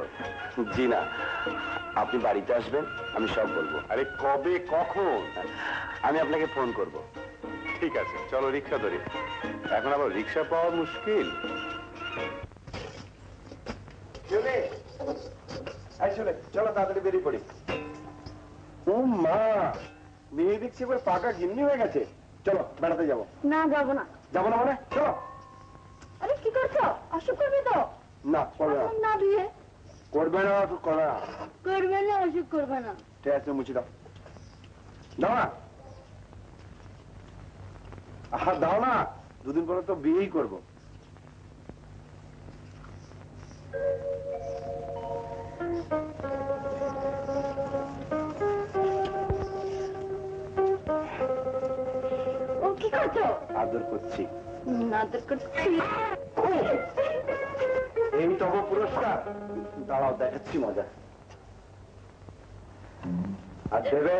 জি না, আপনি বাড়িতে আসবেন, আমি সব বলবো। আরে কবে, কখন? আমি আপনাকে ফোন করব। ঠিক আছে, চলো রিক্সা ধরি। এখন আবার রিক্সা পাওয়া মুশকিল। চলো তাড়াতাড়ি বেরিয়ে পড়ি। ও মা, মেয়ে দেখছি এবার পাকা গিন্নি হয়ে গেছে। চলো বেড়াতে যাবো। না, যাবো না। যাবো না মানে? চলো। আরে কি করছো? অসুখ করবে তো? না, করবে না। না বিয়ে করবে না, করবে না। করবে না, অসুখ করবে না। ঠিক আছে, মুছি দাও। দাও না। দাও না, দুদিন পরে তো বিয়েই করবো। ও কি করছো? আদর করছি। আদর করছি। এই তব পুরস্কার, দাঁড়াও দেখাচ্ছি মজা। আর দেবে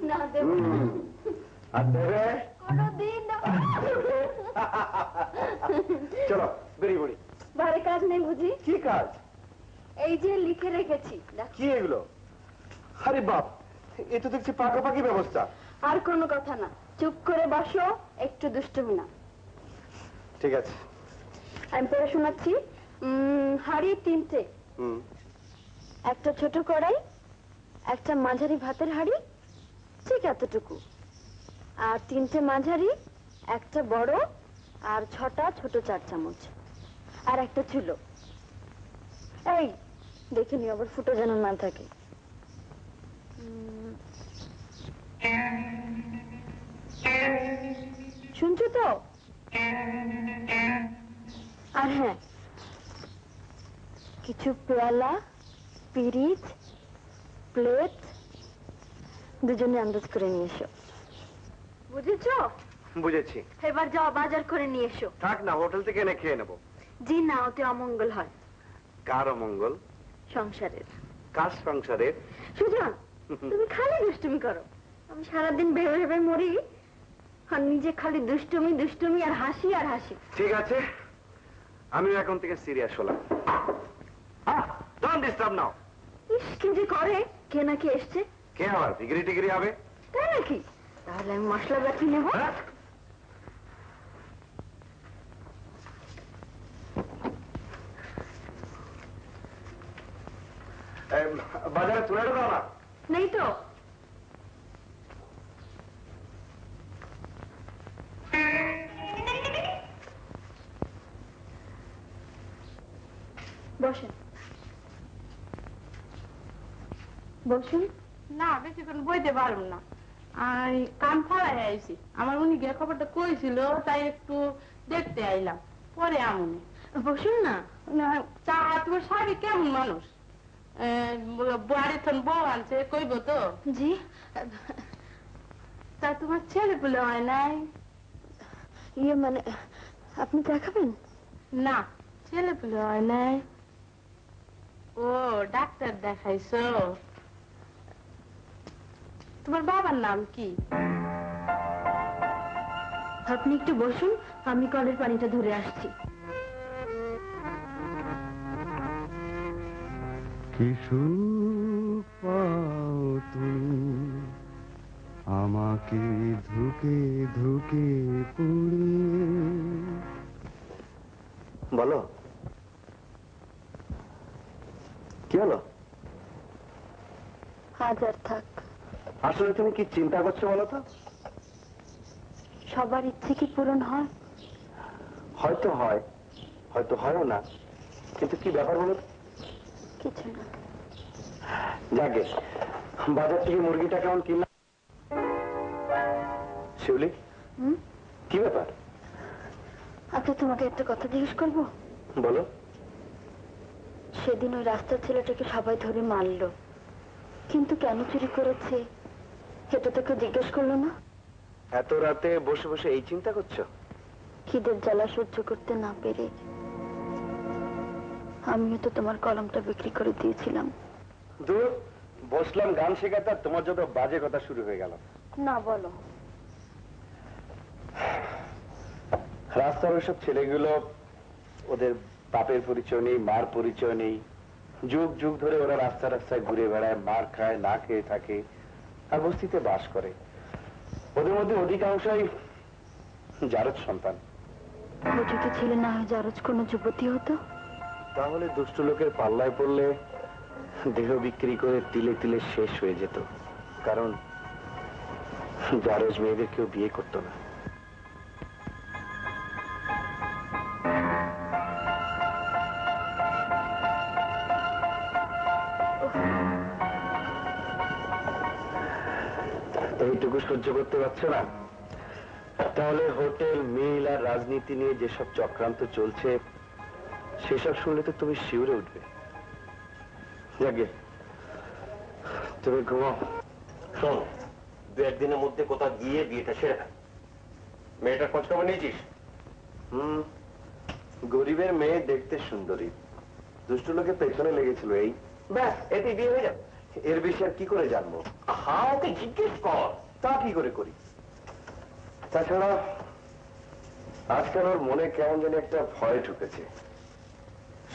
না দেব আর দেবে কোনদিন না। চলো বেরিয়ে পড়ি। বাড়ি কাজ নেই বুঝি? কি কাজ? এই যে লিখে রেখেছি। কি এগুলো? আরে বাপ, এ তো দেখছি পাকাপাকি ব্যবস্থা। আর কোনো কথা না, চুপ করে বসো, একটু দুষ্টুমি না। ঠিক আছে। আমি পড়ে শোনাচ্ছি। হাঁড়ি 3টে, একটা ছোট কড়াই, একটা মাঝারি ভাতের হাঁড়ি, ঠিক এতটুকু, আর 3টে মাঝারি, একটা বড়, আর 6টা ছোট 4 চামচ, আর একটা চুলো। এই দেখে নিও আবার ফুটো যেন না থাকে। শুনছো তো? আর হ্যাঁ, কিছু পেয়ালা, পিরিচ, প্লেট দুজনে আন্দাজ করে নিয়ে এসো। বুঝেছো? বুঝেছি। এবার যাও বাজার করে নিয়ে এসো। থাক না, হোটেল থেকে এনে খেয়ে নেবো। জি না, ওতে অমঙ্গল হয়। কার অমঙ্গল? সংসারের। কার সংসারের? সুজন, তুমি খালি দুষ্টুমি করো। আমি সারাদিন ভেবে ভেবে মরি, আর নিজে খালি দুষ্টুমি দুষ্টুমি আর হাসি আর হাসি। ঠিক আছে, আমি এখন থেকে সিরিয়াস হলাম। ডোন্ট ডিস্টার্ব নাও। ইস কি যে করে, কে নাকি এসছে। কে আবার ডিগ্রি টিগ্রি হবে? তাই নাকি? তাহলে আমি মশলা বাটি নেবো। বাজারে তুলে দাও না। নেই তো। বসেন বসুন। না বেশিক্ষণ বইতে পারব না, আর কান ফাড়াই আইছি। আমার উনি গিয়ে খবরটা কইছিল, তাই একটু দেখতে আইলাম, পরে আমুনি। বসুন না। তা তোমার শাড়ি কেমন মানুষ? বাড়ি থন বউ আনছে, কইব তো? জি। তা তোমার ছেলে পুলে হয় নাই? ইয়ে মানে আপনি দেখাবেন? না, ছেলে পুলে হয় নাই। ও ডাক্তার দেখাইছো? তোমার বাবার নাম কি? আপনি একটু বসুন, আমি কলের পানিটা ধরে আসছি। কি সুখ পাও তুমি আমাকে ধুকে ধুকে পুড়ে। বলো কি হলো? আজ আর থাক। আসলে তুমি কি চিন্তা করছো বলো তো? সবার ইচ্ছে কি পূরণ হয়? হয়তো হয়, হয়তো হয়ও না, কিন্তু কি ব্যাপার বলো? কিছু না। যাকে বাজার থেকে মুরগিটা কেমন কিনলাম। শিউলি, কি ব্যাপার? আচ্ছা তোমাকে একটা কথা জিজ্ঞেস করবো? বলো। সেদিন ওই রাস্তার ছেলেটাকে সবাই ধরে মারলো, কিন্তু কেন চুরি করেছে এটা তো কেউ জিজ্ঞেস করলো না। এত রাতে বসে বসে এই চিন্তা করছো? খিদের জ্বালা সহ্য করতে না পেরে আমিও তো তোমার কলমটা বিক্রি করে দিয়েছিলাম। দূর, বসলাম গান শেখাতে, আর তোমার যত বাজে কথা শুরু হয়ে গেল। না বলো। রাস্তার ওইসব ছেলেগুলো, ওদের বাপের পরিচয় নেই, মার পরিচয় নেই, যুগ যুগ ধরে ওরা রাস্তা রাস্তায় ঘুরে বেড়ায়, মার খায়, না খেয়ে থাকে, আর বস্তিতে বাস করে। ওদের মধ্যে অধিকাংশই জারজ সন্তান। ও যদি ছেলে না হয় জারজ কোনো যুবতী হতো, তাহলে দুষ্ট লোকের পাল্লায় পড়লে দেহ বিক্রি করে তিলে তিলে শেষ হয়ে যেত, কারণ জারজ মেয়েদের কেউ বিয়ে করতো না। এইটুকু সহ্য করতে পারছো না? তাহলে হোটেল মিল আর রাজনীতি নিয়ে যেসব চক্রান্ত চলছে সেসব শুনলে তো তুমি শিউরে উঠবে। যাকে তুমি ঘুমাও। শোন, 2-1 দিনের মধ্যে কোথাও গিয়ে বিয়েটা সেরে ফেল। মেয়েটার খোঁজ খবর নিয়েছিস? গরিবের মেয়ে দেখতে সুন্দরী, দুষ্ট লোকে পেছনে লেগেছিল, এই ব্যাস, এতে বিয়ে হয়ে যাবে। এর বেশি আর কি করে জানবো? হ্যাঁ, ওকে জিজ্ঞেস কর। তা কি করে করি? তাছাড়া আজকাল ওর মনে কেমন যেন একটা ভয় ঢুকেছে।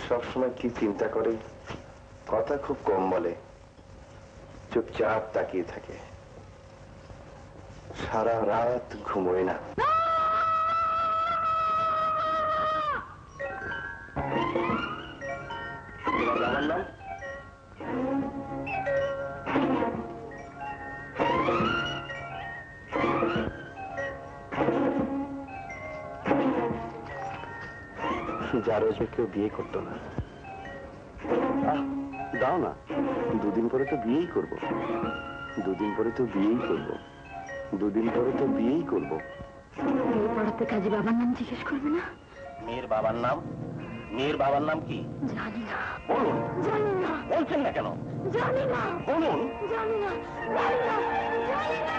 সবসময় কি চিন্তা করে, কথা খুব কম বলে, চুপচাপ তাকিয়ে থাকে, সারা রাত ঘুমোয় না। আমার নাম জারজ কেউ বিয়ে করতো না। দাও না, 2 দিন পরে তো বিয়েই করবো, 2 দিন পরে তো বিয়েই করবো, 2 দিন পরে তো বিয়েই করবো। পড়াতে কাজী বাবার নাম জিজ্ঞেস করবে না? মেয়ের বাবার নাম? মেয়ের বাবার নাম কি? জানি না। বলুন। জানি না। বলছেন না কেন? জানি না। বলুন। জানি না। জানি না। জানি না।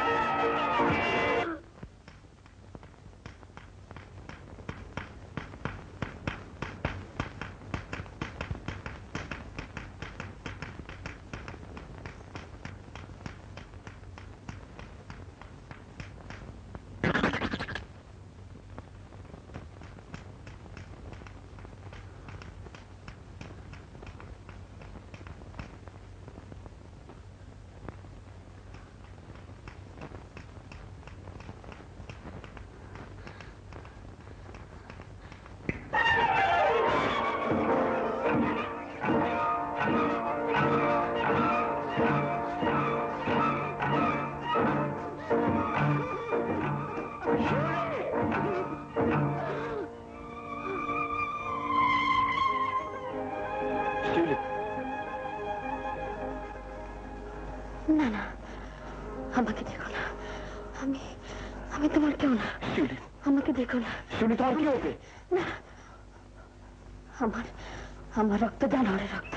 না না, আমাকে দেখো না, আমি আমি তোমার কেউ না। আমাকে দেখো না। শুনি তোমার কি হবে? না, আমার আমার রক্ত জানোয়ারের রক্ত,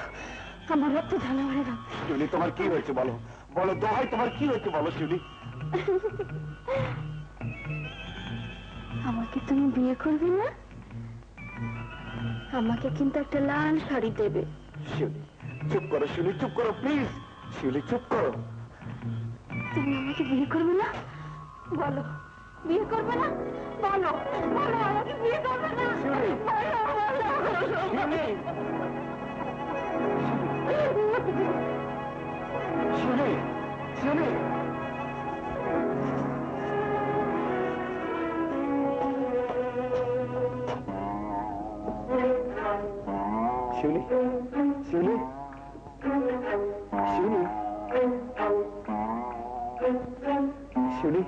আমার রক্ত জানোয়ারের রক্ত। শিউলি, তোমার কি হয়েছে বলো, বলো দোহাই, তোমার কি হয়েছে বলো শিউলি। আমাকে তুমি বিয়ে করবে না? আমাকে কিন্তু একটা লাল শাড়ি দেবে। শিউলি চুপ করো, শিউলি চুপ করো প্লিজ, শিউলি চুপ করো। তুমি আমাকে বিয়ে করবে না? বলো, বিয়ে করবে না? বলো, বলো আমাকে বিয়ে করবে না? শিউলি, বলো, বলো। শিউলি, শিউলি, শিউলি। শিউলি, শিউলি, শিউলি, শিউলি,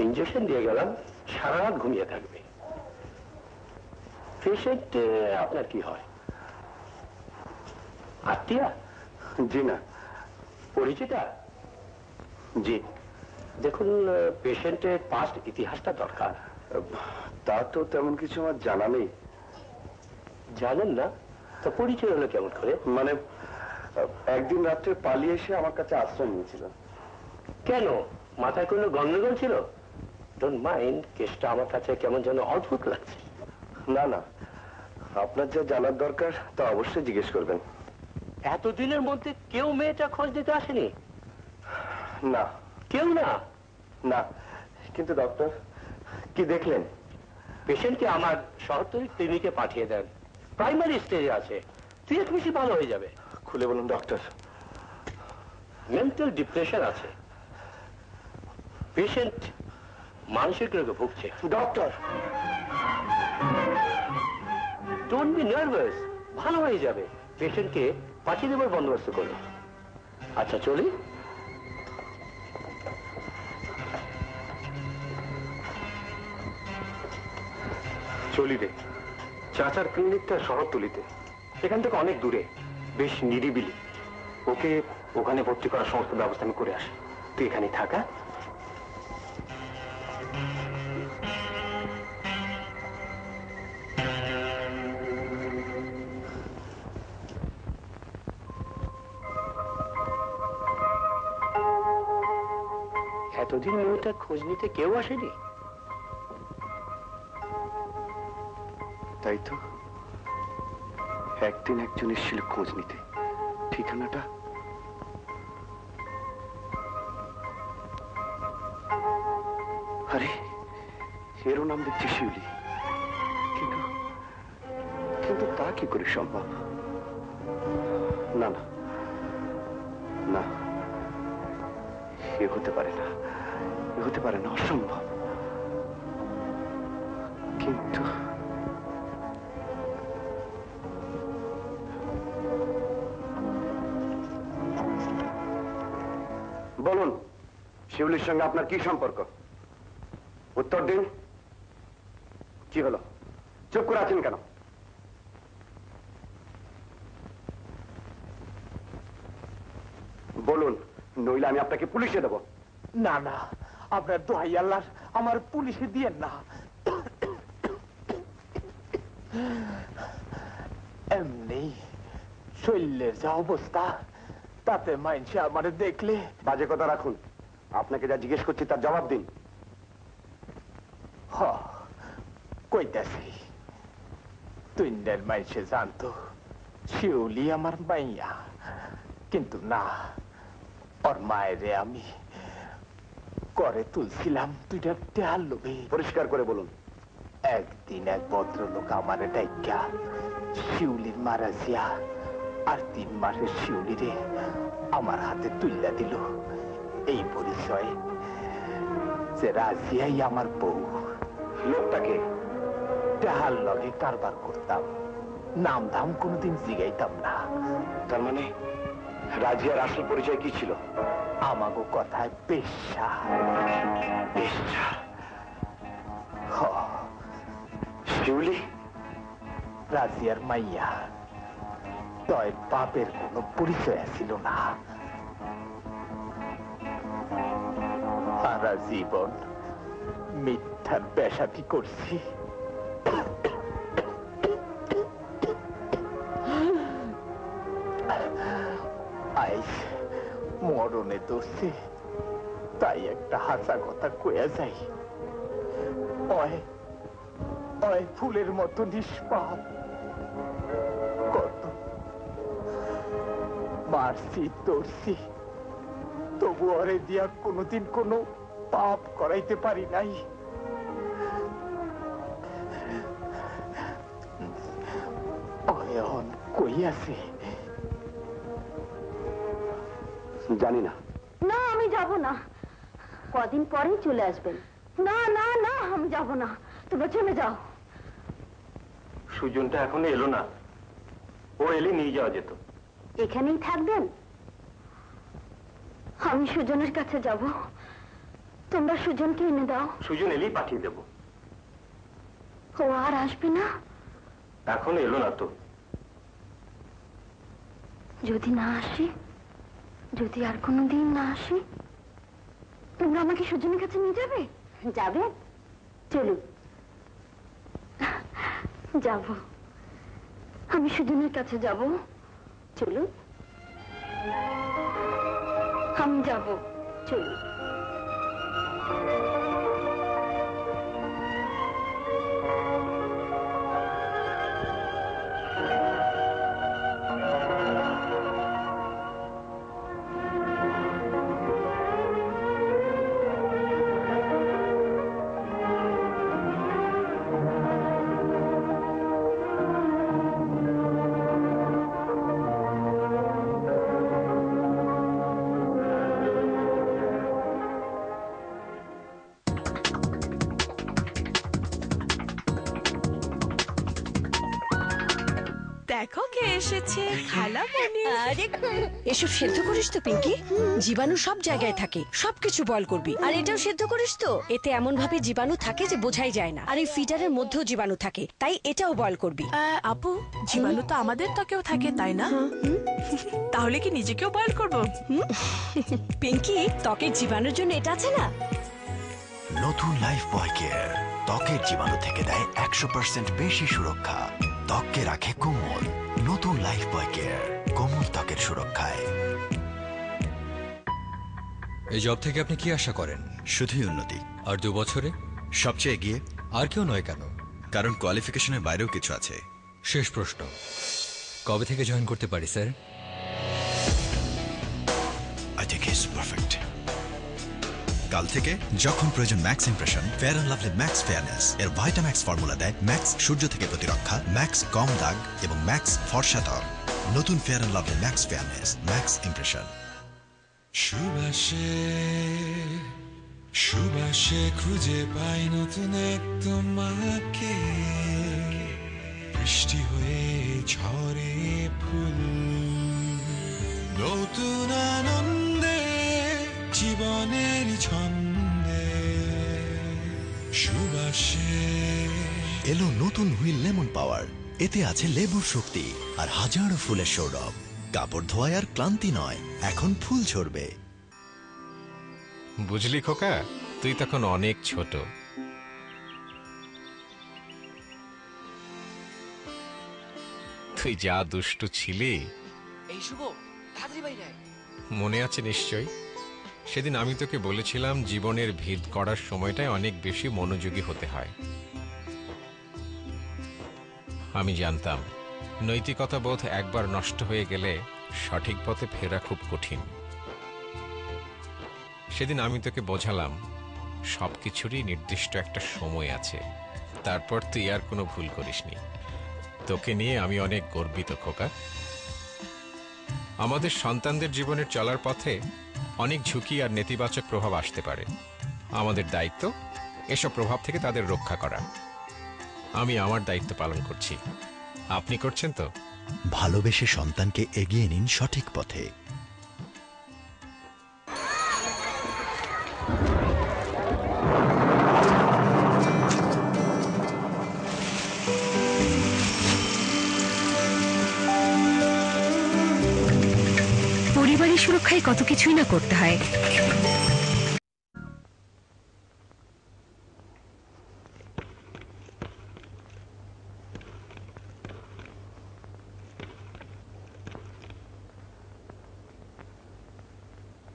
ইঞ্জেকশন দিয়ে গেলাম, সারা রাত ঘুমিয়ে থাকবে। পেশেন্ট আপনার কি হয়? আত্মীয়া? জি না। পরিচিতা? জি। দেখুন, পেশেন্টের পাস্ট ইতিহাসটা দরকার। তা তো তেমন কিছু আমার জানা নেই। জানেন না তো পরিচয় হলো কেমন করে? মানে একদিন রাত্রে পালিয়ে এসে আমার কাছে আশ্রয় নিয়েছিল। কেন, মাথায় কোনো গন্ডগোল ছিল? ডোন্ট মাইন্ড, কেসটা আমার কাছে কেমন যেন অদ্ভুত লাগছে। না না, আপনার যা জানার দরকার তা অবশ্যই জিজ্ঞেস করবেন। এতদিনের মধ্যে কেউ মেয়েটা খোঁজ দিতে আসেনি? না। কেউ না? না। কিন্তু ডক্টর, কি দেখলেন? পেশেন্টকে আমার শহরতলির ক্লিনিকে পাঠিয়ে দেন, প্রাইমারি স্টেজে আছে, 2 এক বেশি ভালো হয়ে যাবে। খুলে বলুন ডক্টর। মেন্টাল ডিপ্রেশন আছে, পেশেন্ট মানসিক রোগে ভুগছে। ডক্টর, ডোন্ট বি নার্ভাস, ভালো হয়ে যাবে। পেশেন্টকে পাঠিয়ে দেবার বন্দোবস্ত করো। আচ্ছা চলি। চলি রে। চাচার ক্লিনিকটা শহরতলিতে, এখান থেকে অনেক দূরে, বেশ নিরিবিলি। ওকে ওখানে ভর্তি করার সমস্ত ব্যবস্থা আমি করে আসি, তুই এখানে থাকা। এতদিন মেয়েটার খোঁজ নিতে কেউ আসেনি? তাই তো, একদিন একজন এসেছিল খোঁজ নিতে। ঠিকানাটা আরে, এরও নাম দেখছি শিউলি। কিন্তু কিন্তু তা কি করে সম্ভব? না না না, এ হতে পারে না, এ হতে পারে না, অসম্ভব। কিন্তু বলুন, শিউলির সঙ্গে আপনার কি সম্পর্ক? উত্তর দিন। কি হলো, চুপ করে আছেন কেন? বলুন, নইলে আমি আপনাকে পুলিশে দেব। না না, আপনার দোহাই আল্লাহ, আমার পুলিশে দিয়েন না। এমনি শৈলের যা অবস্থা, তাতে মাইনসে আমারে দেখলে। বাজে কথা রাখুন, আপনাকে যা জিজ্ঞেস করছি তার জবাব দিন। হ, কইতাছি। তুইনের মাইনসে জানতো শিউলি আমার মাইয়া, কিন্তু না, ওর মায়েরে আমি করে তুলছিলাম দুইটা টেহার লোভে। পরিষ্কার করে বলুন। একদিন এক ভদ্রলোক আমারে ডাইকা শিউলির মারাজিয়া আর 3 মাসের শিউলিরে আমার হাতে তুইলা দিল, এই পরিচয় যে রাজিয়াই আমার বউ। লোকটাকে টেহার লগে কারবার করতাম, নাম ধাম কোনোদিন জিগাইতাম না। তার মানে রাজিয়ার আসল পরিচয় কি ছিল? আমাগো কথায় পেশা। পেশা? শিউলি রাজিয়ার মাইয়া, তয় বাপের কোনো পরিচয় ছিল না। সারা জীবন মিথ্যার বেশাতি করছি। আইস মরণে দোষে, তাই একটা হাসা কথা কয়া যাই। অয় অয় ফুলের মতো নিষ্পাপ, কত মারছি তোরছি, তবু ওরে দিয়া কোনোদিন কোনো পাপ করাইতে পারি নাই। এখন কই আছে জানি না। না, আমি যাব না। কদিন পরেই চলে আসবেন। না না না, আমি যাব না, তোমরা চলে যাও। সুজনটা এখনো এলো না, ও এলে নিয়ে যাওয়া যেত। এখানেই থাকবেন? আমি সুজনের কাছে যাব, তোমরা সুজনকে এনে দাও। সুজন এলেই পাঠিয়ে দেব। ও আর আসবে না? এখনো এলো না তো। যদি না আসে, যদি আর কোনো দিন না আসে, তোমরা আমাকে সুজনের কাছে নিয়ে যাবে? যাবে? চলুন, যাব। আমি সুজনের কাছে যাব। চলুন, আমি যাব। চলুন। দেখো কে এসেছে, খালামণি। আরে এসব সেদ্ধ করিস তো পিঙ্কি? জীবাণু সব জায়গায় থাকে, সবকিছু বয়ল করবি। আর এটাও সেদ্ধ করিস তো? এতে এমন ভাবে জীবাণু থাকে যে বোঝাই যায় না। আর এই ফিডারের মধ্যেও জীবাণু থাকে, তাই এটাও বয়ল করবি। আপু, জীবাণু তো আমাদের ত্বকেও থাকে, তাই না? তাহলে কি নিজেকেও বয়ল করবো? পিঙ্কি, ত্বকের জীবাণুর জন্য এটা আছে না? নতুন লাইফ বয় কেয়ার ত্বকের জীবাণু থেকে দেয় 100% বেশি সুরক্ষা। ত্বককে রাখে কোমল। নতুন লাইফ বয় কেয়ার, কোমল ত্বকের সুরক্ষায়। এই জব থেকে আপনি কি আশা করেন? শুধুই উন্নতি। আর 2 বছরে সবচেয়ে এগিয়ে? আর কেউ নয় কেন? কারণ কোয়ালিফিকেশনের বাইরেও কিছু আছে। শেষ প্রশ্ন, কবে থেকে জয়েন করতে পারি sir? I think he's perfect. কাল থেকে যখন প্রয়োজন max impression, fair and Lovely Max fairness এর ভাইটাম্যাক্স ফর্মুলা দেয় ম্যাক্স সূর্য থেকে প্রতিরক্ষা, ম্যাক্স কম দাগ এবং ম্যাক্স ফর্সা ত্বক। নতুন Fair and Lovely Max fairness, max impression. সুবাসে সুবাসে খুঁজে পাই নতুন এক তোমাকে, বৃষ্টি হয়ে ঝরে ফুল, নতুন আনন্দে জীবনের ছন্দে সুবাসে। এলো নতুন হুইল লেমন পাওয়ার। এতে আছে লেবুর শক্তি আর হাজারো ফুলের সৌরভ। কাপড় ধোয়ায় আর ক্লান্তি নয়, এখন ফুল ঝরবে। বুঝলি খোকা, তুই তখন অনেক ছোট। তুই যা দুষ্টু ছিলি। এই শুভ, তাড়াতাড়ি বাইরে আয়। মনে আছে নিশ্চয়? সেদিন আমি তোকে বলেছিলাম জীবনের ভিত করার সময়টায় অনেক বেশি মনোযোগী হতে হয়। আমি জানতাম নৈতিকতা বোধ একবার নষ্ট হয়ে গেলে সঠিক পথে ফেরা খুব কঠিন। সেদিন আমি তোকে বোঝালাম সবকিছুরই নির্দিষ্ট একটা সময় আছে, তারপর তুই আর কোনো ভুল করিসনি। তোকে নিয়ে আমি অনেক গর্বিত খোকা। আমাদের সন্তানদের জীবনের চলার পথে অনেক ঝুঁকি আর নেতিবাচক প্রভাব আসতে পারে। আমাদের দায়িত্ব এসব প্রভাব থেকে তাদের রক্ষা করা। আমি আমার দায়িত্ব পালন করছি, আপনি করছেন তো? ভালোবেসে সন্তানকে এগিয়ে নিন সঠিক পথে। পরিবারের সুরক্ষায় কত কিছুই না করতে হয়।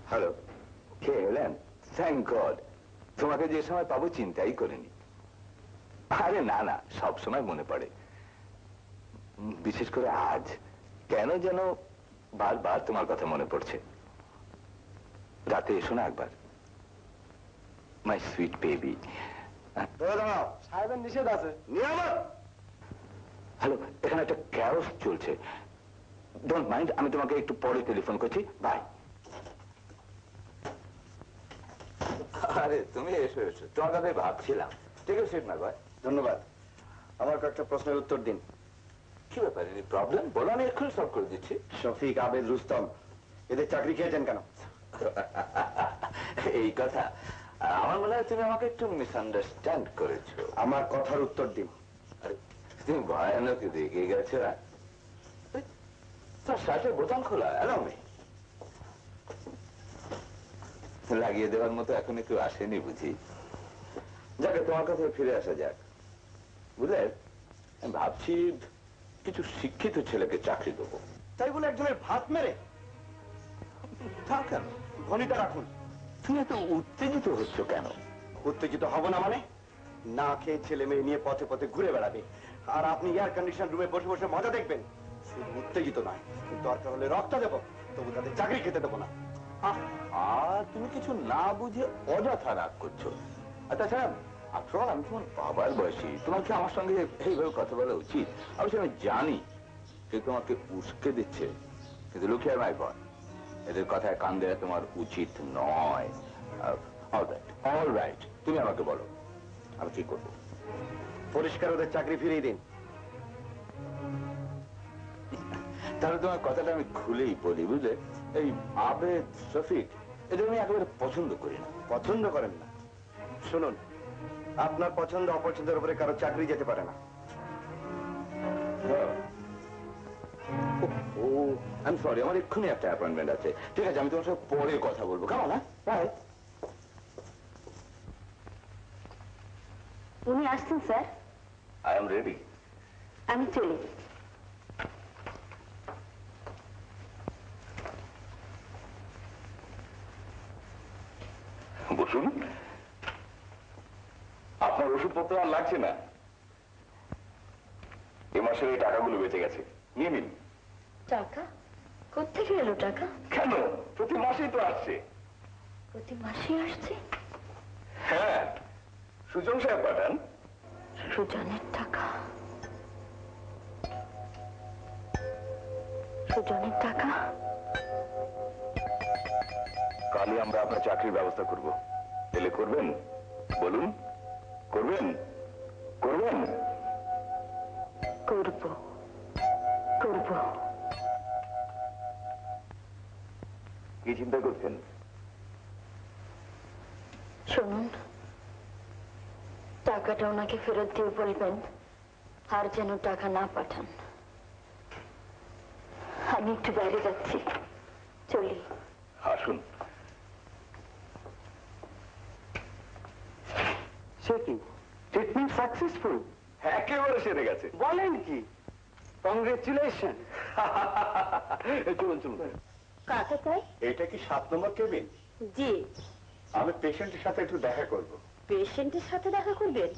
হ্যালো, কে এলেন? Thank god. তোমাকে যে সময় পাবো চিন্তাই করিনি। আরে না না, সব সময় মনে পড়ে, বিশেষ করে আজ কেন যেন বারবার তোমার কথা মনে পড়ছে। রাতে এসো না একবার, মাই সুইট বেবি। সাহেবের নিষেধ আছে। হ্যালো, এখানে একটা ক্যারস চলছে, ডোন্ট মাইন্ড, আমি তোমাকে একটু পরে টেলিফোন করছি, বাই। আরে তুমি এসো এসো, তোমার কথাই ভাবছিলাম। ঠিক আছে সিট ভাই, ধন্যবাদ। আমার কয়েকটা প্রশ্নের উত্তর দিন। কি ব্যাপার, এনি প্রবলেম? বলো, আমি এক্ষুনি সলভ করে দিচ্ছি। শফিক, আবেদ, রুস্তম এদের চাকরি খেয়েছেন কেন? এই কথা আমার মনে হয় তুমি আমাকে একটু মিসআন্ডারস্ট্যান্ড করেছো। আমার কথার উত্তর দিন। তুমি ভয়ানক রেগে গেছো। তোর শার্টের বোতাম খোলা, আমি লাগিয়ে দেওয়ার মতো এখন কেউ আসেনি বুঝি। যাকে তোমার কাছে ফিরে আসা যাক, বুঝলে, আমি ভাবছি কিছু শিক্ষিত ছেলেকে চাকরি দেবো। তাই বলে একজনের ভাত মেরে? তা কেন? ঘনিটা রাখুন। তুমি এত উত্তেজিত হচ্ছ কেন? উত্তেজিত হব না মানে? না খেয়ে ছেলে মেয়ে নিয়ে পথে পথে ঘুরে বেড়াবে, আর আপনি এয়ার কন্ডিশন রুমে বসে বসে মজা দেখবেন। শুধু উত্তেজিত নয়, দরকার হলে রক্ত দেবো, তবু তাদের চাকরি খেতে দেবো না। তুমি কিছু না বুঝে অযথা রাগ করছো। তাছাড়া আফটার অল আমি তোমার বাবার বয়সী, তোমার কি আমার সঙ্গে এইভাবে কথা বলা উচিত? অবশ্যই আমি জানি যে তোমাকে উস্কে দিচ্ছে, কিন্তু লুক হিয়ার মাই বয়, এদের কথায় কান দেওয়া তোমার উচিত নয়। অল রাইট, তুমি আমাকে বলো আমি কি করবো। পরিষ্কার ওদের চাকরি ফিরিয়ে দিন। তাহলে তোমার কথাটা আমি খুলেই বলি, বুঝলে? এই আবেদ শফিক এটা আমি একেবারে পছন্দ করি না। পছন্দ করেন না? শুনুন, আপনার পছন্দ অপছন্দের উপরে কারো চাকরি যেতে পারে না। ও আই এম সরি, আমার এক্ষুনি একটা অ্যাপয়েন্টমেন্ট আছে। ঠিক আছে, আমি তোমার সাথে পরে কথা বলবো, কেমন? না বাই। উনি আসছেন স্যার? I am ready. আমি চলি। বসুন। আপনার ওষুধপত্র আর লাগছে না, এ মাসের এই টাকাগুলো বেঁচে গেছে, নিয়ে নিন। টাকা? কোত্থেকে এলো টাকা? কেন, প্রতি মাসেই তো আসছে। প্রতি মাসে আসছে? হ্যাঁ, সুজন সাহেব পাঠান। সুজনের টাকা? সুজনের টাকা? কালই আমরা আপনার চাকরির ব্যবস্থা করব। এলে করবেন? বলুন, করবেন? করবেন? করব, করব। কি চিন্তা করছেন? শুনুন, টাকাটা ওনাকে ফেরত দিয়ে বলবেন আর যেন টাকা না পাঠান। আমি একটু বাইরে যাচ্ছি, চলি। আসুন। সে কি, ট্রিটমেন্ট সাকসেসফুল? একেবারে সেরে গেছে। বলেন কি? কংগ্রেচুলেশন। চলুন চলুন। কাকে চাই? এটা কি 7 নম্বর কেবিন? জি। আমি পেশেন্টের সাথে একটু দেখা করব। পেশেন্টের সাথে দেখা করবেন?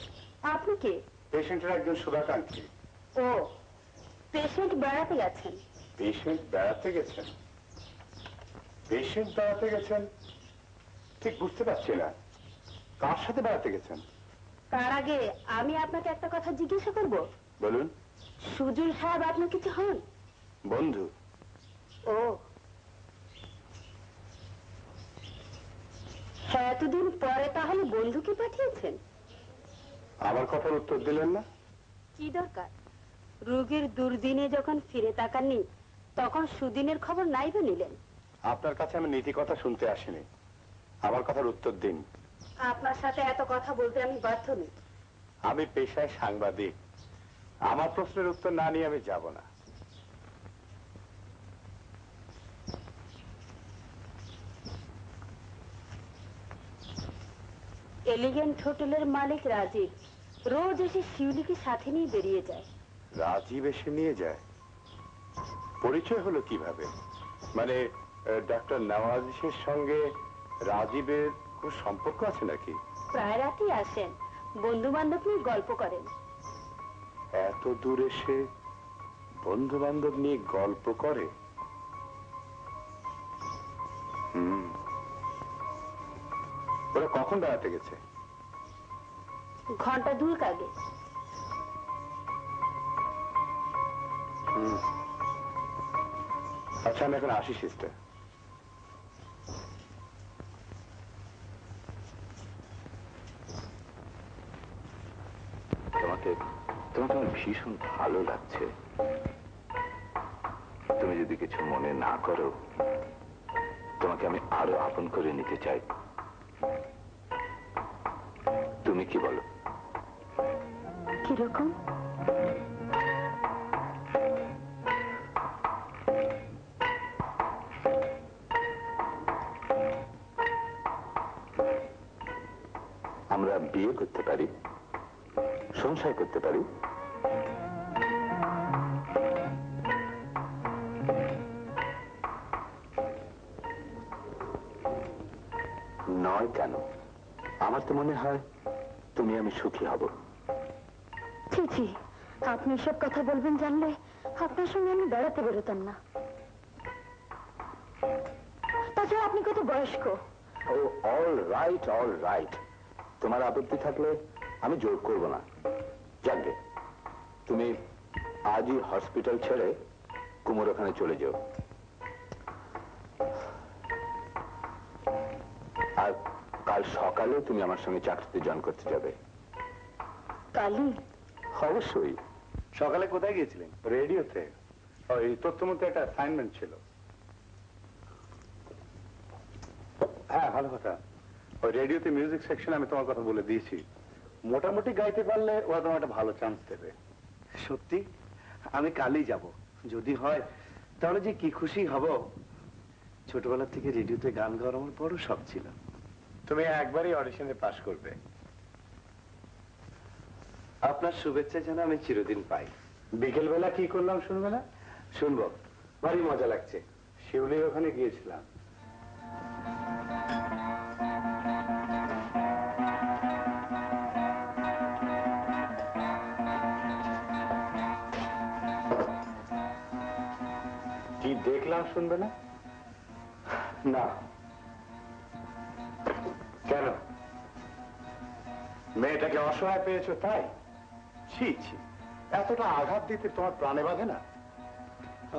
আপনি কে? পেশেন্টের একজন শুভাকাঙ্ক্ষী। ও, পেশেন্ট বেড়াতে গেছেন? পেশেন্ট বেড়াতে গেছেন? পেশেন্ট বেড়াতে গেছেন ঠিক বুঝতে পারছি না, কার সাথে বেড়াতে গেছেন? তার আগে আমি আপনাকে একটা কথা জিজ্ঞাসা করব। বলুন। সুজন সাহেব আপনার কিছু হন? বন্ধু। ও, হ্যাঁ, এতদিন পরে তাহলে বন্ধুকে পাঠিয়েছেন? আমার কথার উত্তর দিলেন না? কি দরকার? রোগীর দুর্দিনে যখন ফিরে তাকাননি তখন সুদিনের খবর নাই বা নিলেন? আপনার কাছে আমি নীতি কথা শুনতে আসিনি, আমার কথার উত্তর দিন। আপনার সাথে এত কথা বলতে আমি বাধ্য নই। আমি পেশায় সাংবাদিক, আমার প্রশ্নের উত্তর না নিয়ে আমি যাব না। এলিগেন্ট হোটেলের মালিক রাজীব রোজ এসে শিউলিকে সাথে নিয়ে বেরিয়ে যায়। রাজীব এসে নিয়ে যায়? পরিচয় হলো কিভাবে? মানে ডক্টর নওয়াজিসের সঙ্গে রাজীবের কোন সম্পর্ক আছে নাকি? প্রায় রাতেই আসেন, বন্ধু বান্ধব নিয়ে গল্প করেন। এত দূর এসে বন্ধু বান্ধব নিয়ে গল্প করে? ওরা কখন বেড়াতে গেছে? ঘন্টা 2 আগে। আচ্ছা, আমি এখন আসি সিস্টার। তোমাকে তোমাকে আমার ভীষণ ভালো লাগছে। তুমি যদি কিছু মনে না করো, তোমাকে আমি আরো আপন করে নিতে চাই। তুমি কি বলো? কিরকম? আমরা বিয়ে করতে পারি, সংসার করতে পারি। নয় কেন? আমার তো মনে হয় তুমি আমি সুখী হব। ছি ছি, আপনি সব কথা বলবেন জানলে আপনার সঙ্গে আমি বেড়াতে বেরোতাম না। তাছাড়া আপনি কত বয়স্ক। ও, অল রাইট অল রাইট। তোমার আপত্তি থাকলে আমি জোর করব না। যাকে তুমি আজই হসপিটাল ছেড়ে কুমোর ওখানে চলে যাও, আর কাল সকালে তুমি আমার সঙ্গে চাকরিতে জয়েন করতে যাবে। কালি? অবশ্যই। সকালে কোথায় গিয়েছিলেন? রেডিওতে। ওই তোর তো মধ্যে একটা অ্যাসাইনমেন্ট ছিল। হ্যাঁ, ভালো কথা। ওই রেডিওতে মিউজিক সেকশনে আমি তোমার কথা বলে দিয়েছি, মোটামুটি গাইতে পারলে ওরা তোমার একটা ভালো চান্স দেবে। সত্যি? আমি কালই যাব, যদি হয় তাহলে যে কি খুশি হব। ছোটবেলা থেকে রেডিওতে গান গাওয়ার আমার বড় শখ ছিল। তুমি একবারই অডিশনে পাস করবে। আপনার শুভেচ্ছা যেন আমি চিরদিন পাই। বিকেল বেলা কি করলাম শুনবে না? শুনবো, ভারী মজা লাগছে। শিউলির ওখানে গিয়েছিলাম। কি দেখলাম শুনবে না? না। কেন? মেয়েটাকে অসহায় পেয়েছো তাই? ছি ছি, এতটা আঘাত দিতে তোমার প্রাণে বাঁধে না?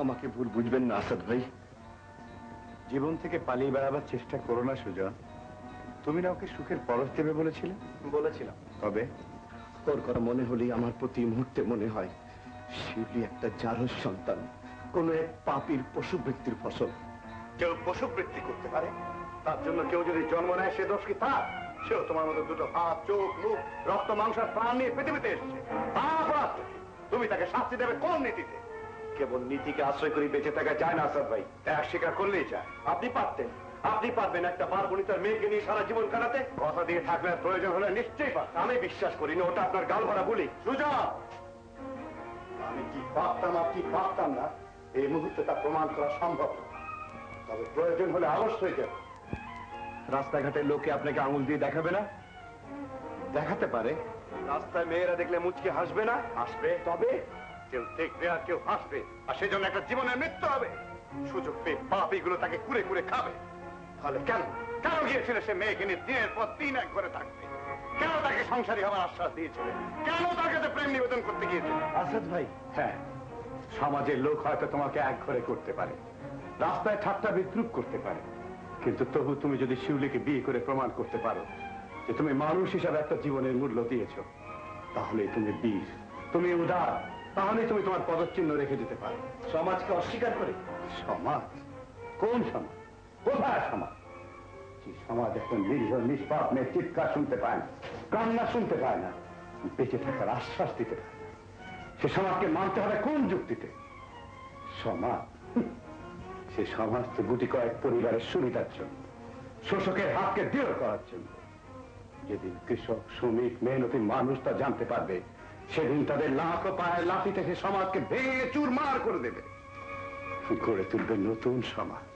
আমাকে ভুল বুঝবেন না আসাদ ভাই। জীবন থেকে পালিয়ে বেড়াবার চেষ্টা করো না সুজন। তুমি না ওকে সুখের পরশ দেবে বলেছিলে? বলেছিলাম। তবে ওর কথা মনে হলেই আমার প্রতি মুহূর্তে মনে হয় শিউলি একটা জারজ সন্তান, কোন এক পাপীর পশুবৃত্তির ফসল। কেউ পশুবৃত্তি করতে পারে, তার জন্য কেউ যদি জন্ম নেয় সে দোষ কি তার? সেও তোমার মতো দুটো হাত, চোখ, মুখ, রক্ত, মাংস, প্রাণ নিয়ে পৃথিবীতে এসেছে। তুমি তাকে শাস্তি দেবে কোন নীতিতে? কেবল নীতিকে আশ্রয় করে বেঁচে থাকা যায় না আসাদ ভাই। এক স্বীকার করলেই যায়। আপনি পারতেন, আপনি পারবেন একটা বার বনিতার মেয়েকে নিয়ে সারা জীবন কাটাতে? কথা দিয়ে থাকলে প্রয়োজন হলে নিশ্চয়ই পারতেন। আমি বিশ্বাস করি না, ওটা আপনার গাল ভরা বলি। সুজা, আমি কি পারতাম আর কি পারতাম না এই মুহূর্তে তা প্রমাণ করা সম্ভব না, তবে প্রয়োজন হলে অবশ্যই দেব। রাস্তাঘাটের লোকে আপনাকে আঙুল দিয়ে দেখাবে না? দেখাতে পারে। রাস্তায় মেয়েরা দেখলে মুচকে হাসবে না? হাসবে, তবে কেউ দেখবে আর কেউ হাসবে, আর সেজন্য একটা জীবনের মৃত্যু হবে। সুযোগ পেয়ে পাপীগুলো তাকে কুরে কুরে খাবে। তাহলে কেন কেন গিয়েছিল সে মেয়েকে নিয়ে দিনের পর দিন এক ঘরে থাকবে? কেন তাকে সংসারী হওয়ার আশ্বাস দিয়েছিল? কেন তার কাছে প্রেম নিবেদন করতে গিয়েছিল? আসাদ ভাই, হ্যাঁ, সমাজের লোক হয়তো তোমাকে এক ঘরে করতে পারে, রাস্তায় ঠাট্টা বিদ্রুপ করতে পারে, কিন্তু তবু তুমি যদি শিউলিকে বিয়ে করে প্রমাণ করতে পারো যে তুমি মানুষ হিসাবে একটা জীবনের মূল্য দিয়েছ, তাহলে তুমি বীর, তুমি উদার, তাহলে তুমি তোমার পদচিহ্ন রেখে দিতে পারো। সমাজকে অস্বীকার করে? সমাজ? কোন সমাজ? কোথায় সমাজ? যে সমাজ একটা নিরীহ নিষ্পাপ মেয়ের চিৎকার শুনতে পায় না, কান্না শুনতে পায় না, বেঁচে থাকার আশ্বাস দিতে পারে না, সে সমাজকে মানতে হবে কোন যুক্তিতে? সমাজ, সে সমাজ তো গুটি কয়েক পরিবারের সুবিধার জন্য, শোষকের হাতকে দৃঢ় করার জন্য। যেদিন কৃষক, শ্রমিক, মেহনতি মানুষ তা জানতে পারবে, সেদিন তাদের লাখো পায়ের লাঠি থেকে সমাজকে ভেঙে চুরমার করে দেবে। গড়ে তুলবে নতুন সমাজ,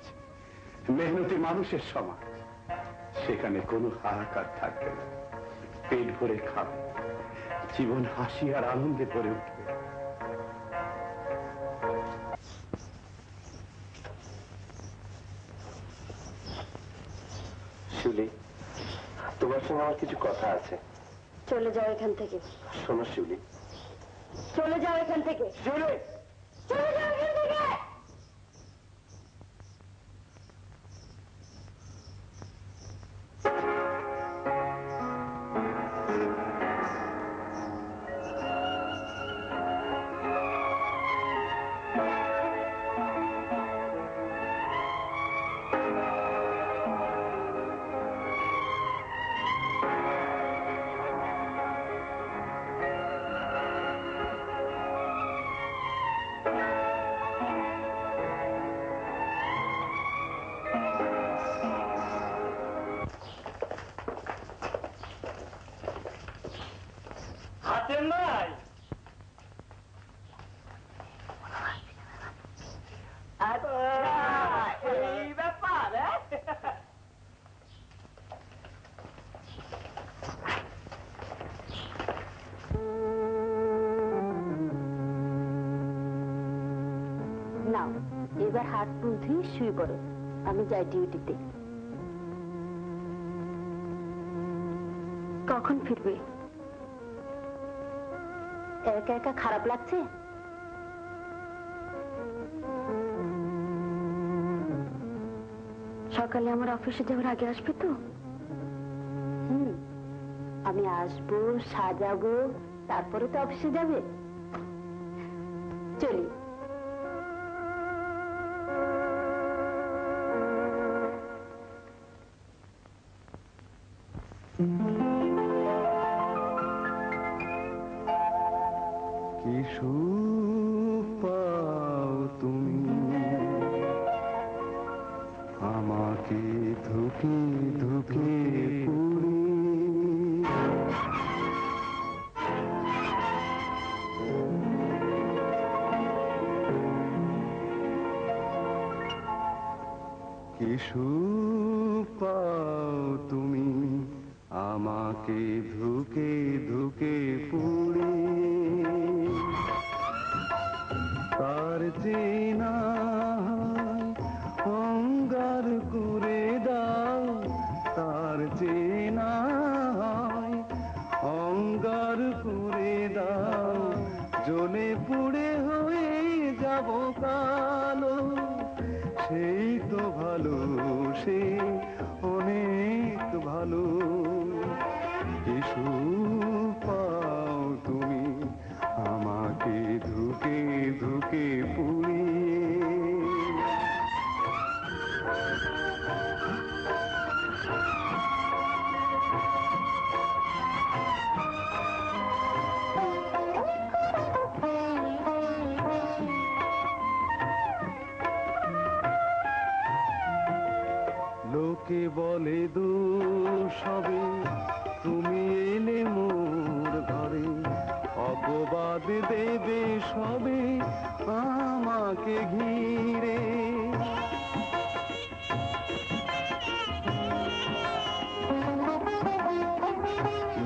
মেহনতি মানুষের সমাজ। সেখানে কোনো হাহাকার থাকবে না, পেট ভরে খাবে, জীবন হাসি আর আনন্দে ভরে উঠবে। শিউলি, তোমার সঙ্গে আমার কিছু কথা আছে। চলে যাও এখান থেকে। শোনো শিউলি, চলে যাও এখান থেকে। শিউলি, চলে যাও এখান থেকে। হাতের নাই এই ব্যাপার। নাও, এবার হাত মুখ ধুয়ে শুয়ে পড়ো, আমি যাই ডিউটিতে। কখন ফিরবে? একা একা খারাপ লাগছে? সকালে আমার অফিসে যাওয়ার আগে আসবে তো? আমি আসবো, সাজাবো, তারপরে তো অফিসে যাবে। চলি। কি সুখ পাও তুমি আমাকে ধুকে ধুকে পুরি কি সুখ পাও তুমি আমাকে ধুকে ধুকে পুরি তার চেনা অঙ্গার করে দাও তার চেনা অঙ্গার করে দাও জ্বলে পুড়ে হয়ে যাব কালো সেই তো ভালো সে অনেক ভালো কিছু পাও তুমি আমাকে ধুকে ধুকে পুড়িয়ে লোকে বলে দোষ হবে তুমি এলে মোর ঘরে অপবাদ দেবে সবে আমাকে ঘিরে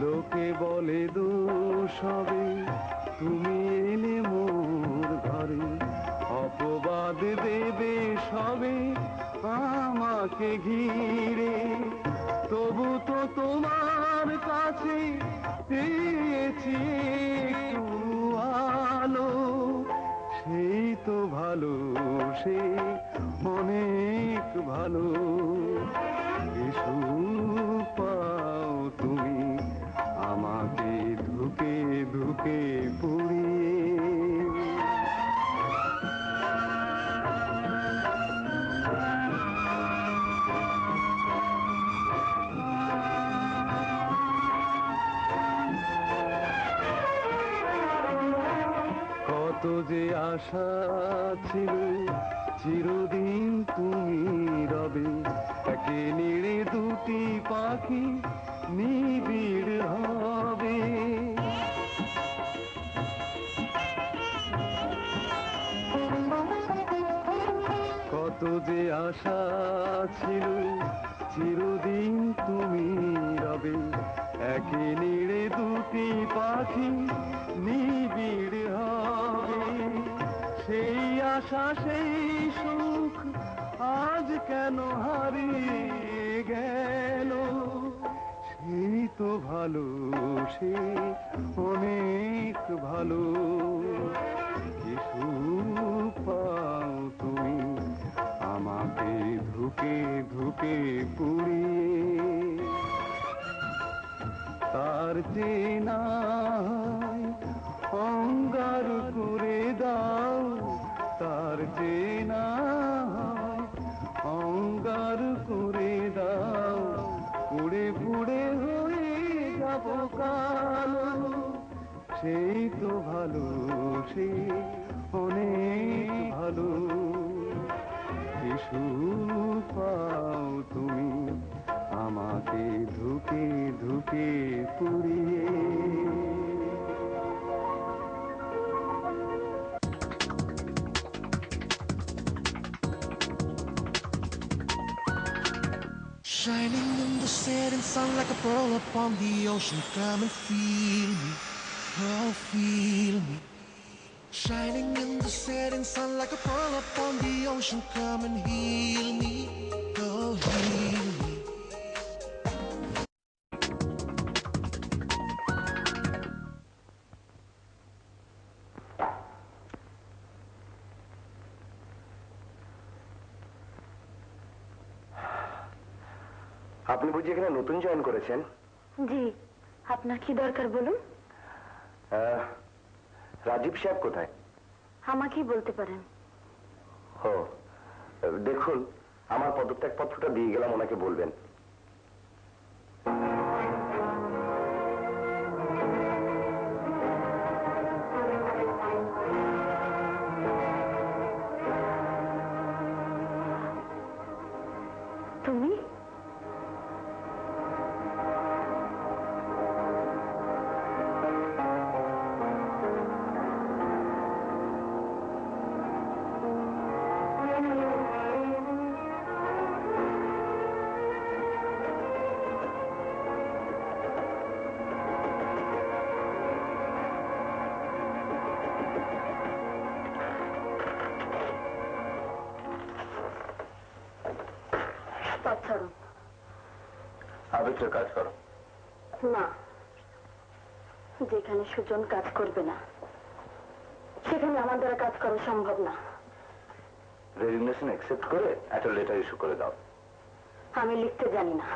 লোকে বলে দোষ হবে তুমি এলে মোর ঘরে অপবাদ দেবে সবে আমাকে ঘিরে তবু তো তোমার কাছে পেয়েছি একটু আলো সেই তো ভালো সে অনেক ভালো কিছু পাও তুমি আমাকে ধুকে ধুকে পুড়িয়ে কত যে আশা ছিল চিরদিন তুমি রবে একে নিড়ে দুটি পাখি নিবিড় হবে কত যে আশা ছিল চিরদিন তুমি রবে একে নিড়ে দুটি পাখি নিবিড় হবে সেই আশা সেই সুখ আজ কেন হারিয়ে গেল সেই তো ভালো সে অনেক ভালো কিছু পাও তুমি আমাকে ধুকে ধুকে পুড়িয়ে তার চেনা অঙ্গার করে দাও তার চেনা অঙ্গার করে দাও পুড়ে পুড়ে হয়ে যাব কালো সেই তো ভালো সে অনেক ভালো কিছু পাও তুমি আমাকে ধুকে ধুকে পুড়িয়ে Shining in the setting sun like a pearl upon the ocean. Come and feel me, oh feel me. Shining in the setting sun like a pearl upon the ocean. Come and heal me, oh heal me. আপনি বুঝি এখানে নতুন join করেছেন? জি, আপনার কি দরকার বলুন। রাজীব সাহেব কোথায়? আমাকেই বলতে পারেন। ও দেখুন, আমার পদত্যাগ পত্রটা দিয়ে গেলাম, ওনাকে বলবেন। পথ ছাড়ুন। আবিত্র কাজ করো না, যেখানে সুজন কাজ করবে না সেখানে আমার দ্বারা কাজ করা সম্ভব না। রেজিগনেশন অ্যাকসেপ্ট করে একটা লেটার ইস্যু করে দাও। আমি লিখতে জানি না।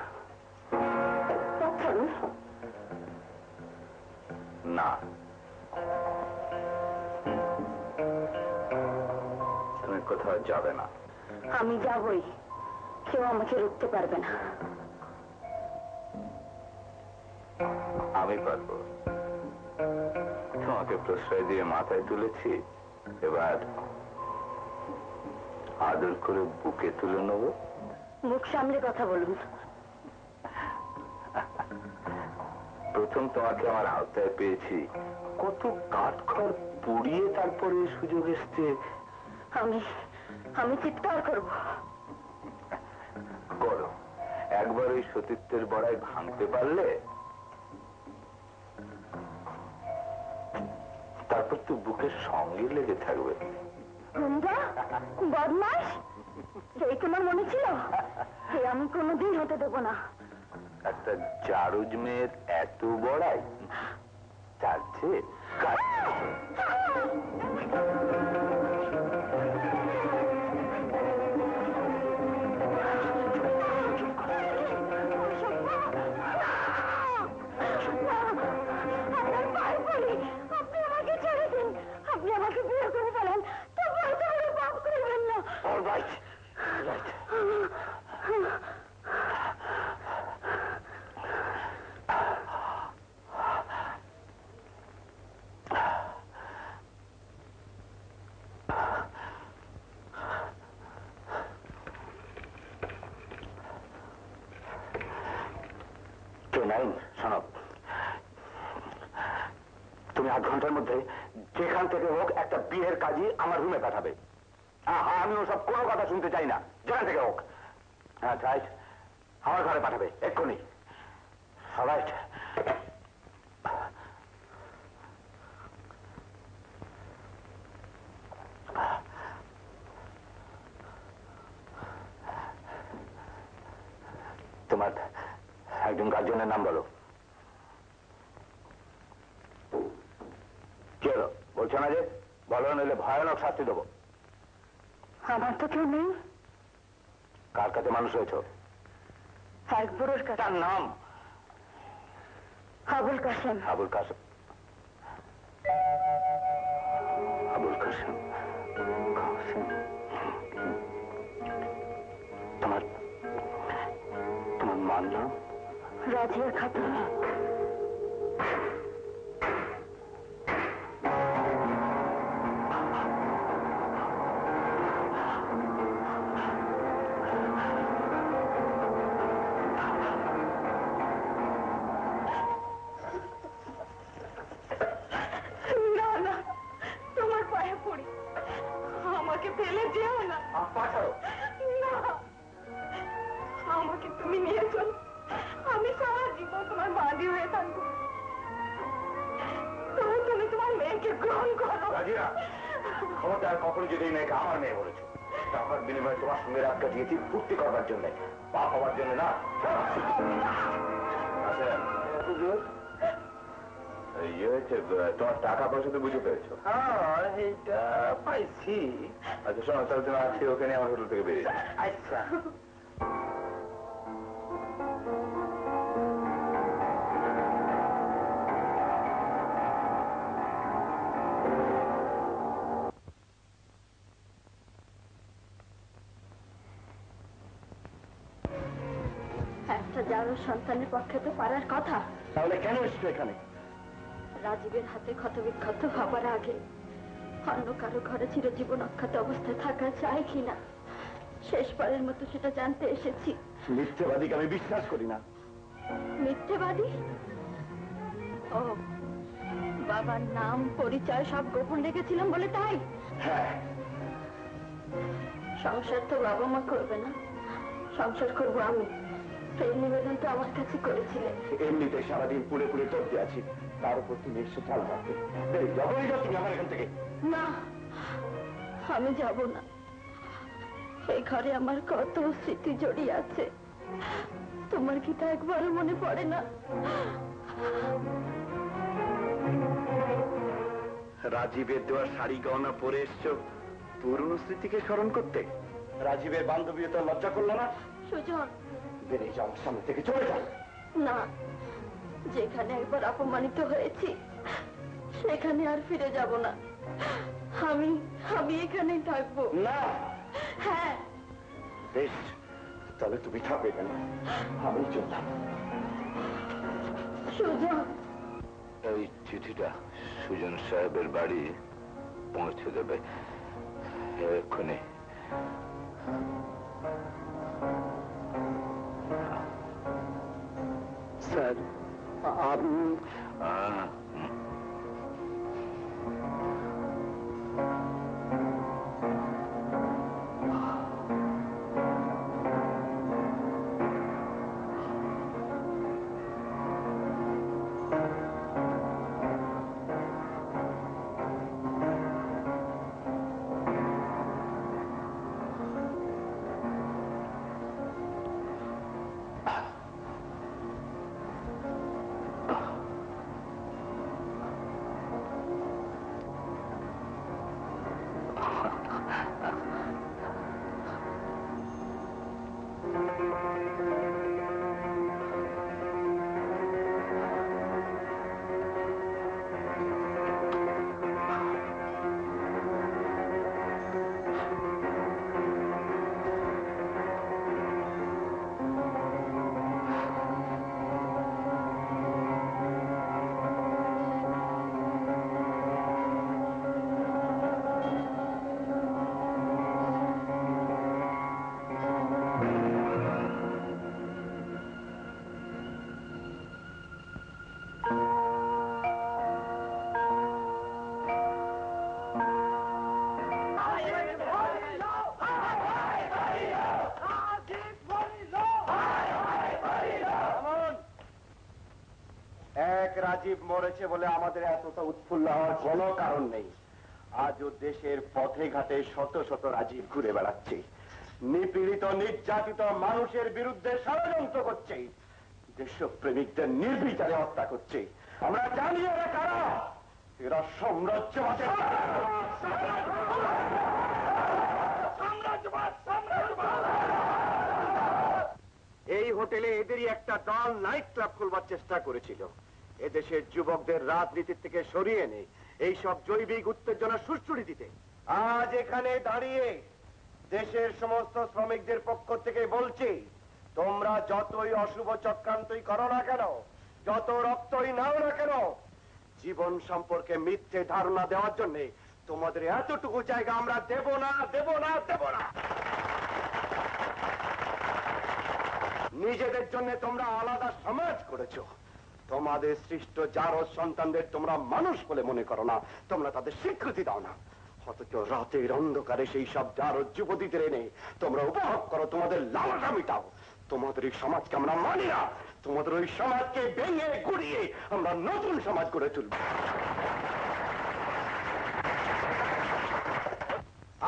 পথ ছাড়ুন। না, তুমি কোথাও যাবে না। আমি যাবই, কেউ আমাকে রুখতে পারবে না। আমি পারবো। তোমাকে প্রশ্রয় দিয়ে মাথায় তুলেছি, এবার আদর করে বুকে তুলে নেব। মুখ সামলে কথা বলুন। প্রথম তোমাকে আমার আওতায় পেয়েছি, কত কাঠখড় পুড়িয়ে তারপরে এই সুযোগ এসছে। আমি চিৎকার করব। করো, একবার ওই সতীত্বের বড়াই ভাঙতে পারলে তারপর তো বুকের সঙ্গে লেগে থাকবে। বদমাস, এই তোমার মনে ছিল? আমি কোনোদিন হতে দেব না। একটা জারুজ মেয়ের এত বড়াই, তার চেয়ে আপনি আমাকে বিয়ে করে ফেলেন, তবুও তাহলে পাপ করবেন না। শোনো, তুমি 8 ঘন্টার মধ্যে যেখান থেকে হোক একটা বিয়ের কাজই আমার রুমে পাঠাবে। আমি ওসব কোনো কথা শুনতে চাই না, যেখান থেকে হোক। হ্যাঁ চাই, আমার ঘরে পাঠাবে এক্ষুনি। সবাই তোমার একজন গার্জিয়ানের নাম বলো। কি হলো, বলছো না যে? বলো, নইলে ভয়ানক শাস্তি দেবো। আমার তো কেউ নেই। কার কাছে মানুষ হয়েছ? এক বুড়োর কাছে। তার নাম? আবুল কাসেম। আবুল কাসেম। আবুল কাসেম। তোমার মার নাম? রাজিয়া খাতুন। আমাকে তুমি নিয়ে চলো, আমি সারা জীবন তোমার বাদী হয়ে থাকবো। তুমি তোমার মেয়েকে গ্রহণ করো। ক্ষমতার কখনো যদি এই মেয়েকে আমার মেয়ে বলেছো, টাকার বিনিময়ে তোমার সঙ্গে রাত কাটিয়েছি ফুর্তি করবার জন্য, পাপ হওয়ার জন্য না। ইয়ে হয়েছে, তোমার টাকা পয়সা তো বুঝে পেয়েছো? হ্যাঁ, এইটা পাইছি। আচ্ছা শোনো, তাহলে তুমি আজকে ওখানে আমার হোটেল থেকে বেরিয়ে যাও। আচ্ছা। একটা যারো সন্তানের পক্ষে তো পারার কথা। তাহলে কেন এসছো এখানে? রাজীবের হাতে ক্ষতবিক্ষত হবার আগে অন্য কারো ঘরে চিরজীবন অক্ষত অবস্থায় থাকা চাই কিনা শেষবারের মতো সেটা জানতে এসেছি। মিথ্যেবাদীকে আমি বিশ্বাস করি না। মিথ্যেবাদী? ও, বাবার নাম পরিচয় সব গোপন রেখেছিলাম বলে তাই? হ্যাঁ। সংসার তো বাবা মা করবে না, সংসার করবো আমি। সেই নিবেদন তো আমার কাছে করেছিলে। এমনিতে সারাদিন পুড়ে পুড়ে চলতে আছি, তার উপর তুমি এসে চাল মারতে। যাবোই না তুমি আমার এখান থেকে? না, আমি যাব না। এই ঘরে আমার কত স্মৃতি জড়িয়ে আছে, তোমার কি তা একবারও মনে পড়ে না? রাজীবের দেওয়া শাড়ি গহনা পরে এসছো পুরনো স্মৃতিকে স্মরণ করতে। রাজীবের বান্ধবীও তো লজ্জা করলো না? সুজন, বেরিয়ে যাও, সামনে থেকে চলে যাও। না, যেখানে একবার অপমানিত হয়েছি সেখানে আর ফিরে যাব না। আমি এখানেই থাকবো। না। হ্যাঁ। বেশ, তাহলে তুমি থাকবে কেন? আমি চললাম। সুজন, এই চিঠিটা সুজন সাহেবের বাড়ি পৌঁছে দেবে এক্ষুনি। স্যার, আপনি রাজীব মরেছে বলে আমাদের এতটা উৎফুল্ল হওয়ার কোনো কারণ নেই। আজও দেশের পথে ঘাটে শত শত রাজীব ঘুরে বেড়াচ্ছে, নিপীড়িত নির্যাতিত মানুষের বিরুদ্ধে ষড়যন্ত্র করছে, দেশপ্রেমিকদের নির্বিচারে হত্যা করছে। আমরা জানি এরা কারা, এরা সাম্রাজ্যবাদের। এই হোটেলে এদেরই একটা দল নাইট ক্লাব খুলবার চেষ্টা করেছিল। এদেশের যুবকদের রাজনীতির থেকে সরিয়ে এনে এইসব জৈবিক উত্তেজনা সুড়সুড়ি দিতে। আজ এখানে দাঁড়িয়ে দেশের সমস্ত শ্রমিকদের পক্ষ থেকে বলছি, তোমরা যতই অশুভ চক্রান্তই করো না কেন, যত রক্তই নাও না কেন, জীবন সম্পর্কে মিথ্যে ধারণা দেওয়ার জন্য তোমাদের এতটুকু জায়গা আমরা দেব না, দেব না, দেব না। নিজেদের জন্য তোমরা আলাদা সমাজ করেছো, তোমাদের সৃষ্ট জারজ সন্তানদের তোমরা মানুষ বলে মনে করো না, তোমরা তাদের স্বীকৃতি দাও না। অথচ রাতের অন্ধকারে সেই সব জারজ যুবতীদের এনে তোমরা উপভোগ করো, তোমাদের লালসা মিটাও। তোমাদের এই সমাজকে আমরা মানি না, তোমাদের ওই সমাজকে ভেঙে গুড়িয়ে আমরা নতুন সমাজ গড়ে তুলব।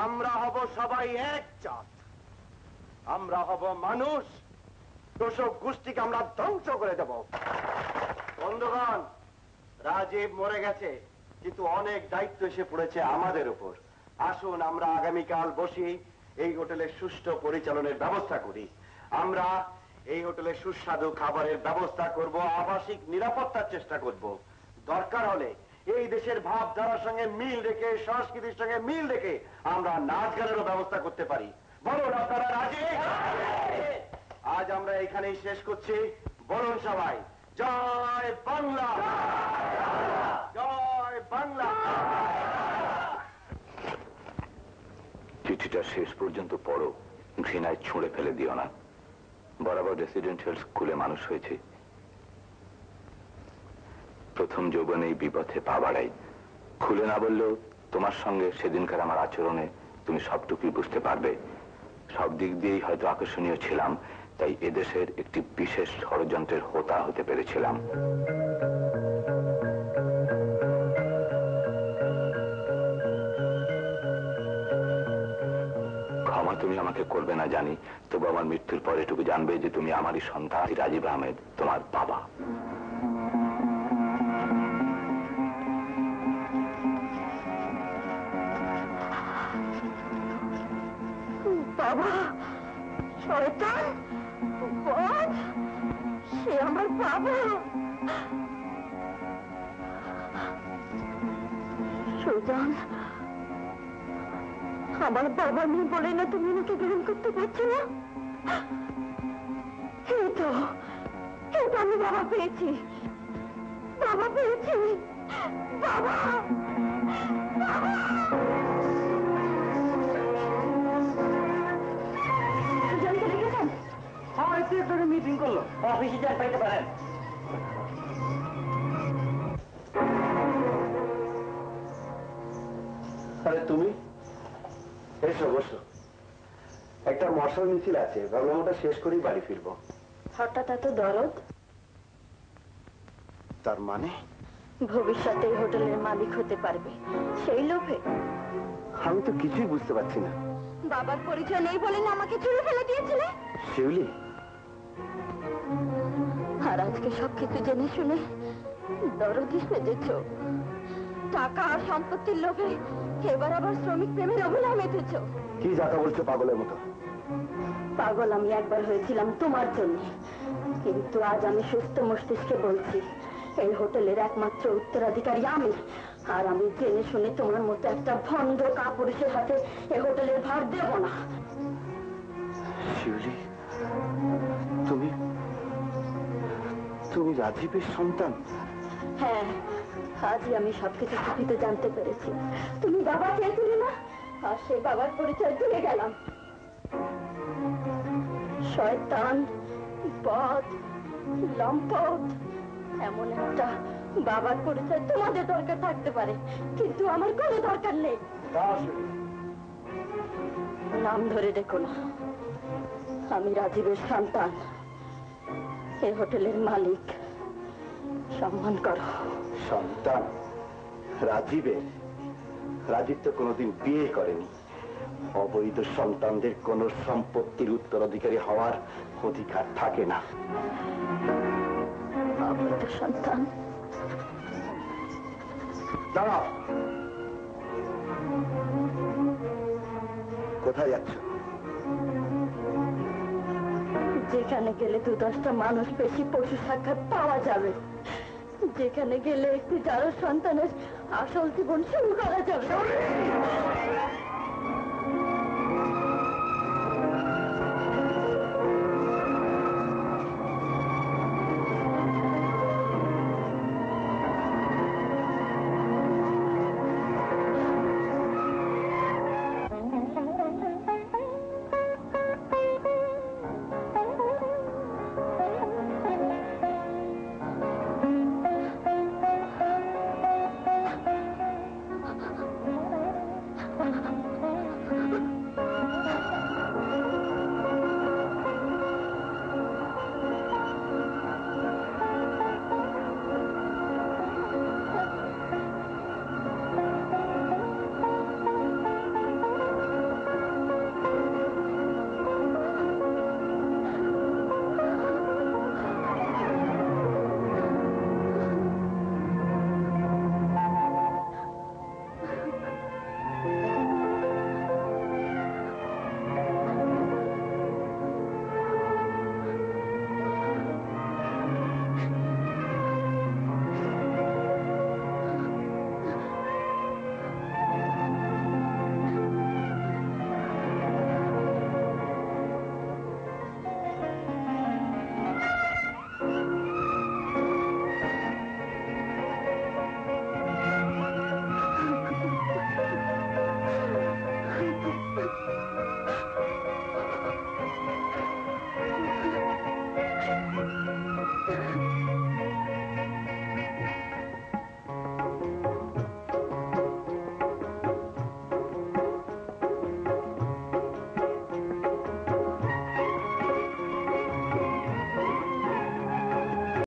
আমরা হব সবাই এক জাত, আমরা হব মানুষ, দোষক গোষ্ঠীকে আমরা ধ্বংস করে দেব। বন্ধুগণ, রাজীব মরে গেছে, কিন্তু অনেক দায়িত্ব এসে পড়েছে আমাদের উপর। আসুন আমরা আগামীকাল বসি এই হোটেলের সুষ্ঠু পরিচালনের ব্যবস্থা করি। আমরা এই হোটেলে সুস্বাদু খাবারের ব্যবস্থা করব, আবাসিক নিরাপত্তার চেষ্টা করব। দরকার হলে এই দেশের ভাবধারার সঙ্গে মিল রেখে, সংস্কৃতির সঙ্গে মিল রেখে আমরা নাচ গানেরও ব্যবস্থা করতে পারি। বলুন আপনারা রাজি? আজ আমরা এখানেই শেষ করছি। বলুন সবাই, জয় বাংলা, জয় বাংলা। চিঠিটা শেষ পর্যন্ত পড়ো, ঘৃণায় ছুঁড়ে ফেলে দিও না। বরাবর রেসিডেন্সিয়াল স্কুলে মানুষ হয়েছে, প্রথম যৌবনে এই বিপথে পা বাড়াই। খুলে না বললেও তোমার সঙ্গে সেদিনকার আমার আচরণে তুমি সবটুকুই বুঝতে পারবে। সব দিক দিয়েই হয়তো আকর্ষণীয় ছিলাম, তাই এদেশের একটি বিশেষ ষড়যন্ত্রের হোতা হতে পেরেছিলাম। ক্ষমা তো তুমি আমাকে করবে না জানি, তবু আমার মৃত্যুর পরে এটুকু জানবে যে তুমি আমারই সন্তান রাজীব আহমেদ, তোমার বাবা। বাবা শয়তান, বদ, সে আমার বাবা। সুজান, আমার বাবা নেই বলে না তুমি ওনাকে গ্রহণ করতে পারছো না? এই তো আমি বাবা পেয়েছি, বাবা পেয়েছি, বাবা, বাবা। সুজানকে দেখেছেন? হ্যাঁ, একটু একটু মিটিং করলো, অফিসে যান পাইতে পারেন। আরে তুমি এসো, বসো। একটা মশাল মিছিল আছে, ভাবলাম ওটা শেষ করেই বাড়ি ফিরবো। হঠাৎ এত দরদ? তার মানে ভবিষ্যতে এই হোটেলের মালিক হতে পারবে সেই লোভে? আমি তো কিছুই বুঝতে পারছি না। বাবার পরিচয় নেই বলে না আমাকে চুরি ফেলে দিয়েছিলে? শিউলি, আর আজকে সবকিছু জেনে শুনে দরদি সেজেছ। টাকা আর সম্পত্তির লোভে এবার আবার শ্রমিক প্রেমের অভিনয় মেতেছ। কি যাতা বলছো পাগলের মতো? পাগল আমি একবার হয়েছিলাম তোমার জন্য, কিন্তু আজ আমি সুস্থ মস্তিষ্কে বলছি এই হোটেলের একমাত্র উত্তরাধিকারী আমি। আর আমি জেনে শুনে তোমার মতো একটা ভণ্ড কাপুরুষের হাতে এই হোটেলের ভার দেব না। শিউলি, তুমি তুমি রাজীবের সন্তান? হ্যাঁ, আজই আমি সবকিছু চুপিতে জানতে পেরেছি। তুমি বাবা চেয়েছিলে না, আর সেই বাবার পরিচয় দিয়ে গেলাম। শয়তান, বদ, লম্পট, এমন একটা বাবার পরিচয় তোমাদের দরকার থাকতে পারে, কিন্তু আমার কোনো দরকার নেই। নাম ধরে ডেকো না, আমি রাজীবের সন্তান, এই হোটেলের মালিক। সম্মান করো। সন্তান রাজীবের? রাজীব তো কোনোদিন বিয়ে করেনি। অবৈধ সন্তানদের কোন সম্পত্তির উত্তরাধিকারী হওয়ার অধিকার থাকে না। অবৈধ সন্তান? দাঁড়াও, কোথায় যাচ্ছ? যেখানে গেলে 2-10টা মানুষ বেশি পশু সাক্ষাৎ পাওয়া যাবে, যেখানে গেলে একটি যার সন্তানের আসল জীবন শুরু করা যাবে।